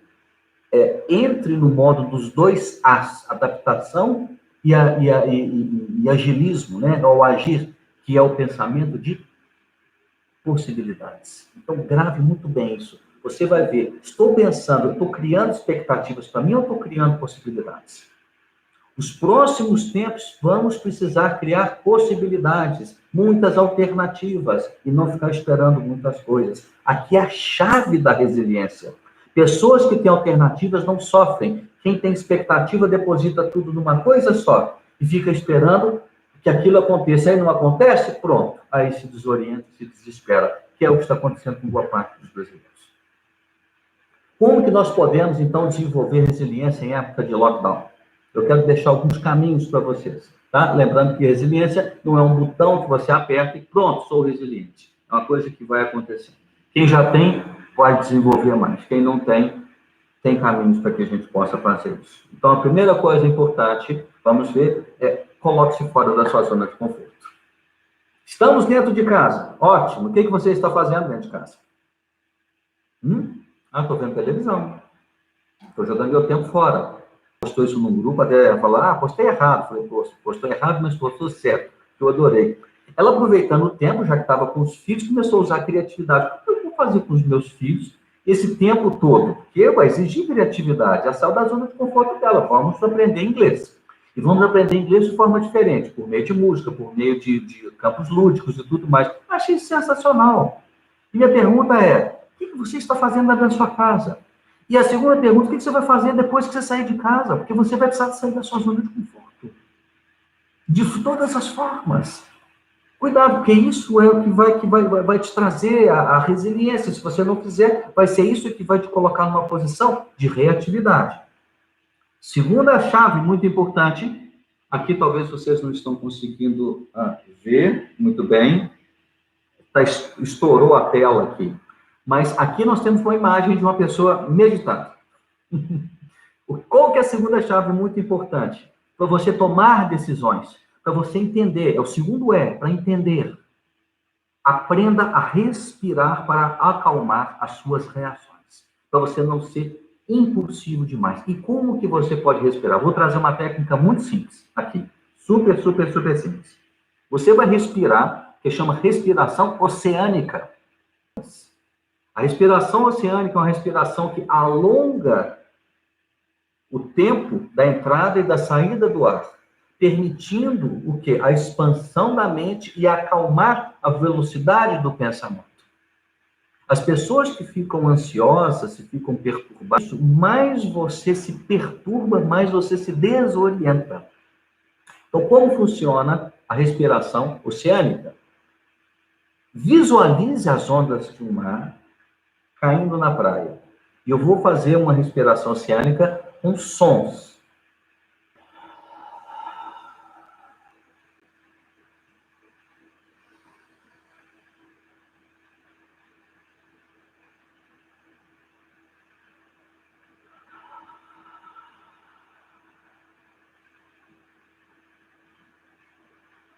entre no modo dos dois As, adaptação e agilismo, né? Ou agir, que é o pensamento de possibilidades. Então, grave muito bem isso. Você vai ver, estou pensando, estou criando expectativas para mim ou estou criando possibilidades? Os próximos tempos, vamos precisar criar possibilidades, muitas alternativas, e não ficar esperando muitas coisas. Aqui é a chave da resiliência. Pessoas que têm alternativas não sofrem. Quem tem expectativa deposita tudo numa coisa só e fica esperando que aquilo aconteça. Aí não acontece, pronto. Aí se desorienta, se desespera, que é o que está acontecendo com boa parte dos brasileiros. Como que nós podemos, então, desenvolver resiliência em época de lockdown? Eu quero deixar alguns caminhos para vocês, tá? Lembrando que resiliência não é um botão que você aperta e pronto, sou resiliente. É uma coisa que vai acontecer. Quem já tem, pode desenvolver mais. Quem não tem, tem caminhos para que a gente possa fazer isso. Então, a primeira coisa importante, vamos ver, coloque-se fora da sua zona de conforto. Estamos dentro de casa. Ótimo. O que você está fazendo dentro de casa? Estou vendo televisão. Estou jogando meu tempo fora. Postou isso num grupo, até falar, postei errado. Falei, postou errado, mas postou certo. Eu adorei. Ela, aproveitando o tempo, já que estava com os filhos, começou a usar a criatividade. O que eu vou fazer com os meus filhos esse tempo todo? Porque vai exigir criatividade. Ela saiu da zona de conforto dela. Vamos aprender inglês. E vamos aprender inglês de forma diferente, por meio de música, por meio de campos lúdicos e tudo mais. Achei sensacional. E a pergunta é, o que você está fazendo na sua casa? E a segunda pergunta, o que você vai fazer depois que você sair de casa? Porque você vai precisar sair da sua zona de conforto. De todas as formas. Cuidado, porque isso é o que vai te trazer a resiliência. Se você não fizer, vai ser isso que vai te colocar numa posição de reatividade. Segunda chave, muito importante. Aqui talvez vocês não estão conseguindo ver muito bem. Estourou a tela aqui. Mas aqui nós temos uma imagem de uma pessoa meditando. Qual que é a segunda chave muito importante? Para você tomar decisões, para você entender. O segundo para entender. Aprenda a respirar para acalmar as suas reações. Para você não ser impulsivo demais. E como que você pode respirar? Vou trazer uma técnica muito simples aqui. Super, super, super simples. Você vai respirar, que chama respiração oceânica. A respiração oceânica é uma respiração que alonga o tempo da entrada e da saída do ar, permitindo o quê? A expansão da mente e acalmar a velocidade do pensamento. As pessoas que ficam ansiosas, se ficam perturbadas, mais você se perturba, mais você se desorienta. Então, como funciona a respiração oceânica? Visualize as ondas de um mar caindo na praia. E eu vou fazer uma respiração oceânica com sons.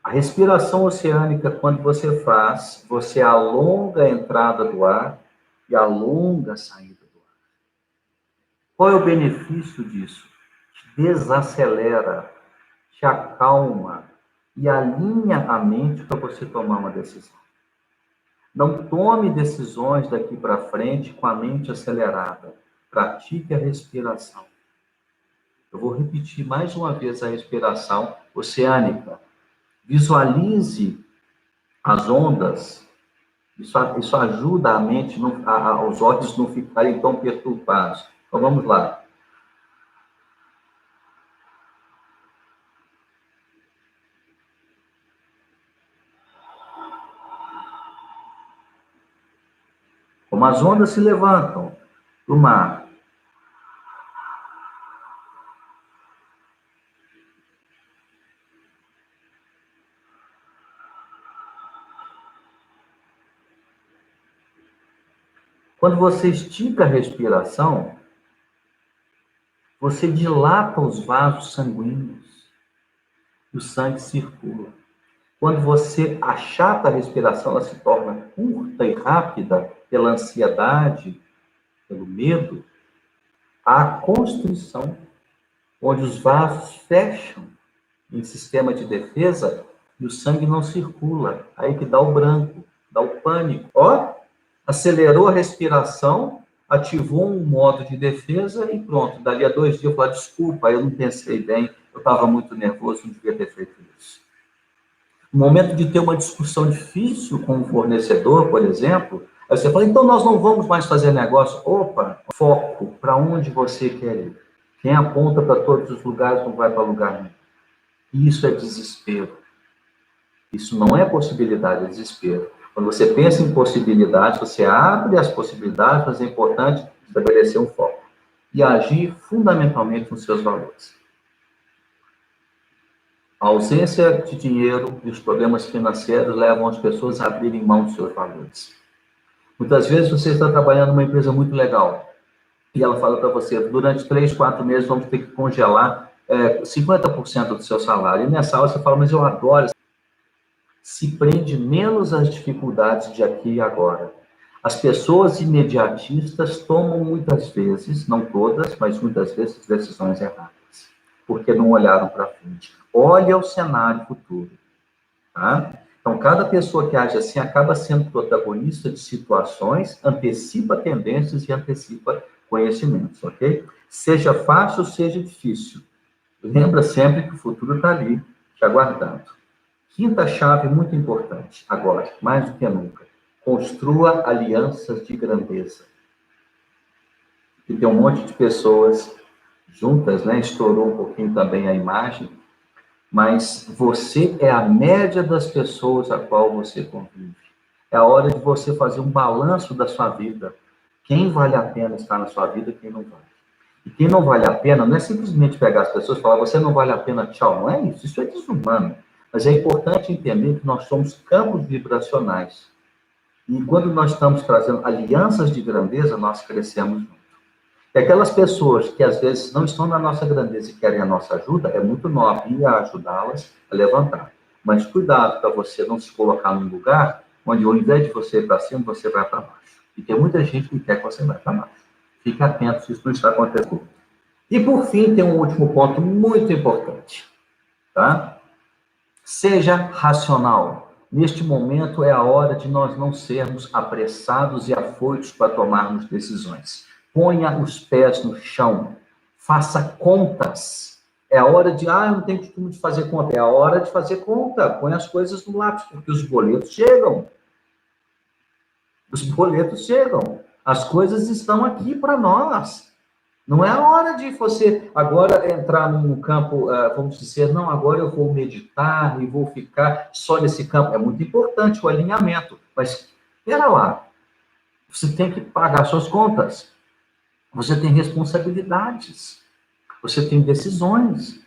A respiração oceânica, quando você faz, você alonga a entrada do ar e alonga a saída do ar. Qual é o benefício disso? Te desacelera, te acalma e alinha a mente para você tomar uma decisão. Não tome decisões daqui para frente com a mente acelerada. Pratique a respiração. Eu vou repetir mais uma vez a respiração oceânica. Visualize as ondas. Isso ajuda a mente, os olhos não ficarem tão perturbados. Então, vamos lá. Como as ondas se levantam do mar. Quando você estica a respiração, você dilata os vasos sanguíneos e o sangue circula. Quando você achata a respiração, ela se torna curta e rápida pela ansiedade, pelo medo, a constrição, onde os vasos fecham em sistema de defesa e o sangue não circula. Aí que dá o branco, dá o pânico. Ó, acelerou a respiração, ativou um modo de defesa e pronto. Dali a 2 dias eu falo, desculpa, eu não pensei bem, eu estava muito nervoso, não devia ter feito isso. No momento de ter uma discussão difícil com um fornecedor, por exemplo, aí você fala, então nós não vamos mais fazer negócio. Opa, foco, para onde você quer ir. Quem aponta para todos os lugares não vai para lugar nenhum. Isso é desespero. Isso não é possibilidade, é desespero. Quando você pensa em possibilidades, você abre as possibilidades, mas é importante estabelecer um foco e agir fundamentalmente nos seus valores. A ausência de dinheiro e os problemas financeiros levam as pessoas a abrirem mão dos seus valores. Muitas vezes você está trabalhando numa empresa muito legal e ela fala para você, durante 3, 4 meses vamos ter que congelar 50% do seu salário. E nessa hora você fala, mas eu adoro. Se prende menos às dificuldades de aqui e agora. As pessoas imediatistas tomam muitas vezes, não todas, mas muitas vezes, decisões erradas, porque não olharam para frente. Olha o cenário futuro. Tá? Então, cada pessoa que age assim acaba sendo protagonista de situações, antecipa tendências e antecipa conhecimentos, ok? Seja fácil, seja difícil. Lembra sempre que o futuro está ali, te aguardando. Quinta chave muito importante, agora, mais do que nunca. Construa alianças de grandeza. E tem um monte de pessoas juntas, né? Estourou um pouquinho também a imagem, mas você é a média das pessoas a qual você convive. É a hora de você fazer um balanço da sua vida. Quem vale a pena estar na sua vida e quem não vale. E quem não vale a pena não é simplesmente pegar as pessoas e falar, você não vale a pena, tchau. Não é isso, isso é desumano. Mas é importante entender que nós somos campos vibracionais. E quando nós estamos trazendo alianças de grandeza, nós crescemos juntos. E aquelas pessoas que às vezes não estão na nossa grandeza e querem a nossa ajuda, é muito nobre ir ajudá-las a levantar. Mas cuidado para você não se colocar num lugar onde, ao invés de você ir para cima, você vai para baixo. E tem muita gente que quer que você vá para baixo. Fique atento se isso não está acontecendo. E por fim, tem um último ponto muito importante. Tá? Seja racional. Neste momento é a hora de nós não sermos apressados e afoitos para tomarmos decisões. Ponha os pés no chão. Faça contas. É a hora de, eu não tenho costume de fazer conta. É a hora de fazer conta. Põe as coisas no lápis, porque os boletos chegam. Os boletos chegam. As coisas estão aqui para nós. Não é a hora de você agora entrar num campo, vamos dizer, não, agora eu vou meditar e vou ficar só nesse campo. É muito importante o alinhamento, mas espera lá. Você tem que pagar suas contas. Você tem responsabilidades. Você tem decisões.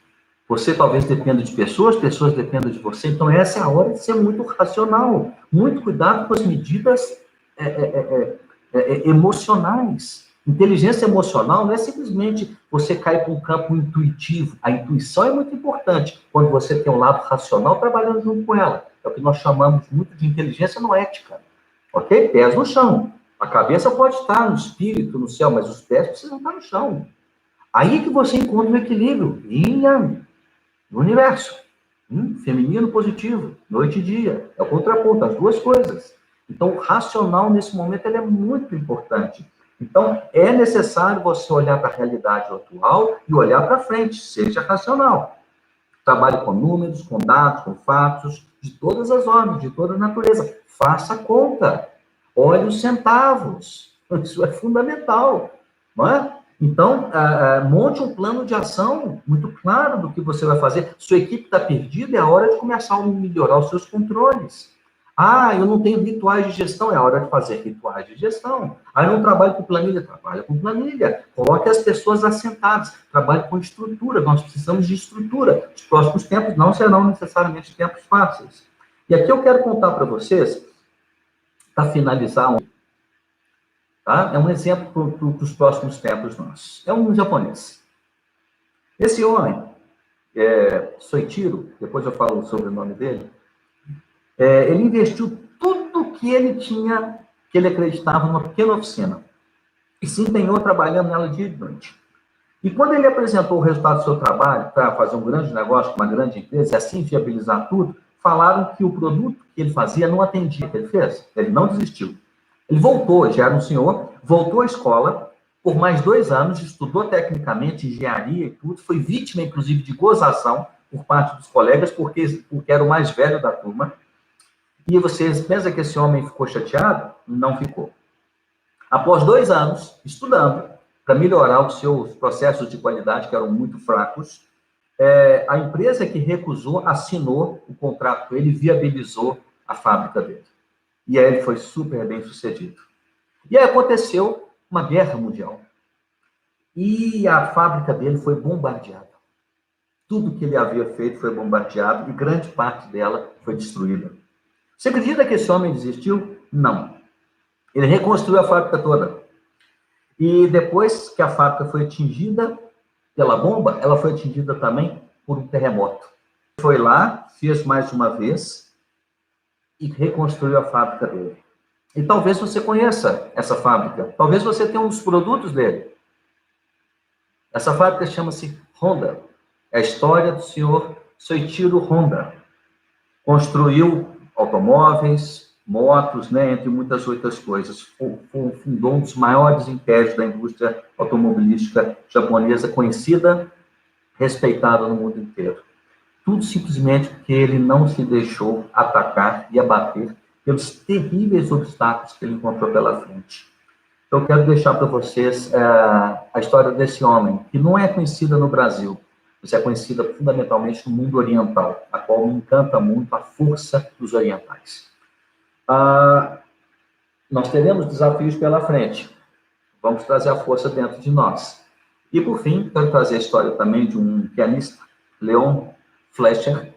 Você talvez dependa de pessoas, pessoas dependam de você. Então, essa é a hora de ser muito racional. Muito cuidado com as medidas emocionais. Inteligência emocional não é simplesmente você cair para um campo intuitivo. A intuição é muito importante quando você tem um lado racional trabalhando junto com ela. É o que nós chamamos muito de inteligência noética. Ok? Pés no chão. A cabeça pode estar no espírito, no céu, mas os pés precisam estar no chão. Aí que você encontra um equilíbrio. Yin Yang. No universo. Feminino positivo. Noite e dia. É o contraponto, as duas coisas. Então, o racional, nesse momento, ele é muito importante. Então, é necessário você olhar para a realidade atual e olhar para frente, seja racional. Trabalhe com números, com dados, com fatos, de todas as ordens, de toda a natureza. Faça conta. Olhe os centavos. Isso é fundamental. Não é? Então, monte um plano de ação muito claro do que você vai fazer. Sua equipe está perdida, é a hora de começar a melhorar os seus controles. Eu não tenho rituais de gestão, é hora de fazer rituais de gestão. Eu não trabalho com planilha, trabalha com planilha. Coloque as pessoas assentadas, trabalhe com estrutura, nós precisamos de estrutura. Os próximos tempos não serão necessariamente tempos fáceis. E aqui eu quero contar para vocês, para finalizar, tá? É um exemplo para os próximos tempos nossos. É um japonês. Esse homem, Soichiro, depois eu falo sobre o nome dele, ele investiu tudo que ele tinha, que ele acreditava, numa pequena oficina. E se empenhou trabalhando nela dia e noite. E quando ele apresentou o resultado do seu trabalho para fazer um grande negócio com uma grande empresa e assim viabilizar tudo, falaram que o produto que ele fazia não atendia o que ele fez. Ele não desistiu. Ele voltou, já era um senhor, voltou à escola, por mais 2 anos, estudou tecnicamente engenharia e tudo, foi vítima, inclusive, de gozação por parte dos colegas, porque era o mais velho da turma. E vocês pensam que esse homem ficou chateado? Não ficou. Após 2 anos, estudando, para melhorar os seus processos de qualidade, que eram muito fracos, a empresa que recusou assinou o contrato com ele e viabilizou a fábrica dele. E aí ele foi super bem sucedido. E aí aconteceu uma guerra mundial. E a fábrica dele foi bombardeada. Tudo que ele havia feito foi bombardeado e grande parte dela foi destruída. Você acredita que esse homem desistiu? Não. Ele reconstruiu a fábrica toda. E depois que a fábrica foi atingida pela bomba, ela foi atingida também por um terremoto. Foi lá, fez mais uma vez e reconstruiu a fábrica dele. E talvez você conheça essa fábrica. Talvez você tenha um dos produtos dele. Essa fábrica chama-se Honda. É a história do senhor Soichiro Honda. Construiu automóveis, motos, né, entre muitas outras coisas. Fundou um dos maiores impérios da indústria automobilística japonesa, conhecida, respeitada no mundo inteiro. Tudo simplesmente porque ele não se deixou atacar e abater pelos terríveis obstáculos que ele encontrou pela frente. Então, eu quero deixar para vocês a história desse homem, que não é conhecida no Brasil, mas é conhecida fundamentalmente no mundo oriental, a qual me encanta muito a força dos orientais. Nós teremos desafios pela frente. Vamos trazer a força dentro de nós. E, por fim, quero trazer a história também de um pianista, Leon Fleischer,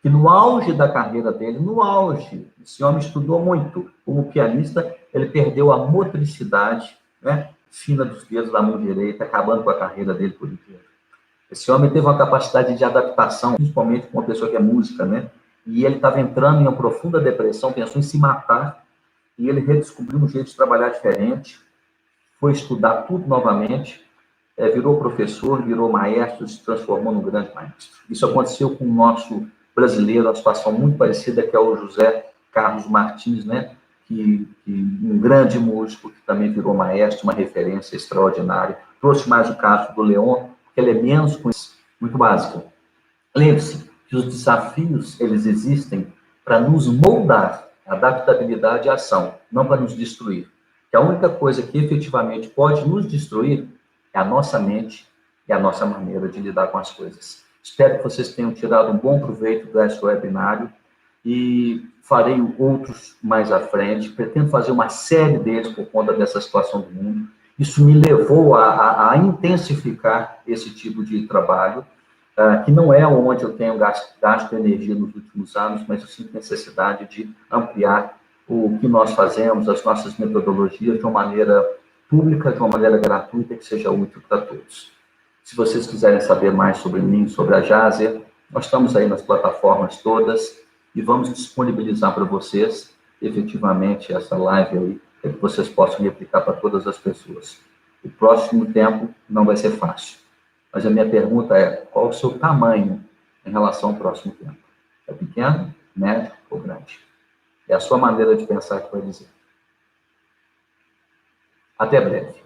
que no auge da carreira dele, no auge, esse homem estudou muito como pianista, ele perdeu a motricidade, né, fina dos dedos da mão direita, acabando com a carreira dele por inteiro. Esse homem teve uma capacidade de adaptação, principalmente com uma pessoa que é música, né? E ele estava entrando em uma profunda depressão, pensou em se matar, e ele redescobriu um jeito de trabalhar diferente, foi estudar tudo novamente, virou professor, virou maestro, se transformou num grande maestro. Isso aconteceu com o nosso brasileiro, uma situação muito parecida, que é o José Carlos Martins, né? Que um grande músico, que também virou maestro, uma referência extraordinária. Trouxe mais o caso do Leon, que ele é menos conhecido, muito básico. Lembre-se que os desafios, eles existem para nos moldar, adaptabilidade e ação, não para nos destruir. Que a única coisa que efetivamente pode nos destruir é a nossa mente e a nossa maneira de lidar com as coisas. Espero que vocês tenham tirado um bom proveito deste webinário e farei outros mais à frente. Pretendo fazer uma série deles por conta dessa situação do mundo. Isso me levou a intensificar esse tipo de trabalho, que não é onde eu tenho gasto energia nos últimos anos, mas eu sinto necessidade de ampliar o que nós fazemos, as nossas metodologias, de uma maneira pública, de uma maneira gratuita, que seja útil para todos. Se vocês quiserem saber mais sobre mim, sobre a Jaser, nós estamos aí nas plataformas todas e vamos disponibilizar para vocês, efetivamente, essa live aí, para que vocês possam replicar para todas as pessoas. O próximo tempo não vai ser fácil, mas a minha pergunta é, qual o seu tamanho em relação ao próximo tempo? É pequeno, médio ou grande? É a sua maneira de pensar que vai dizer. Até breve.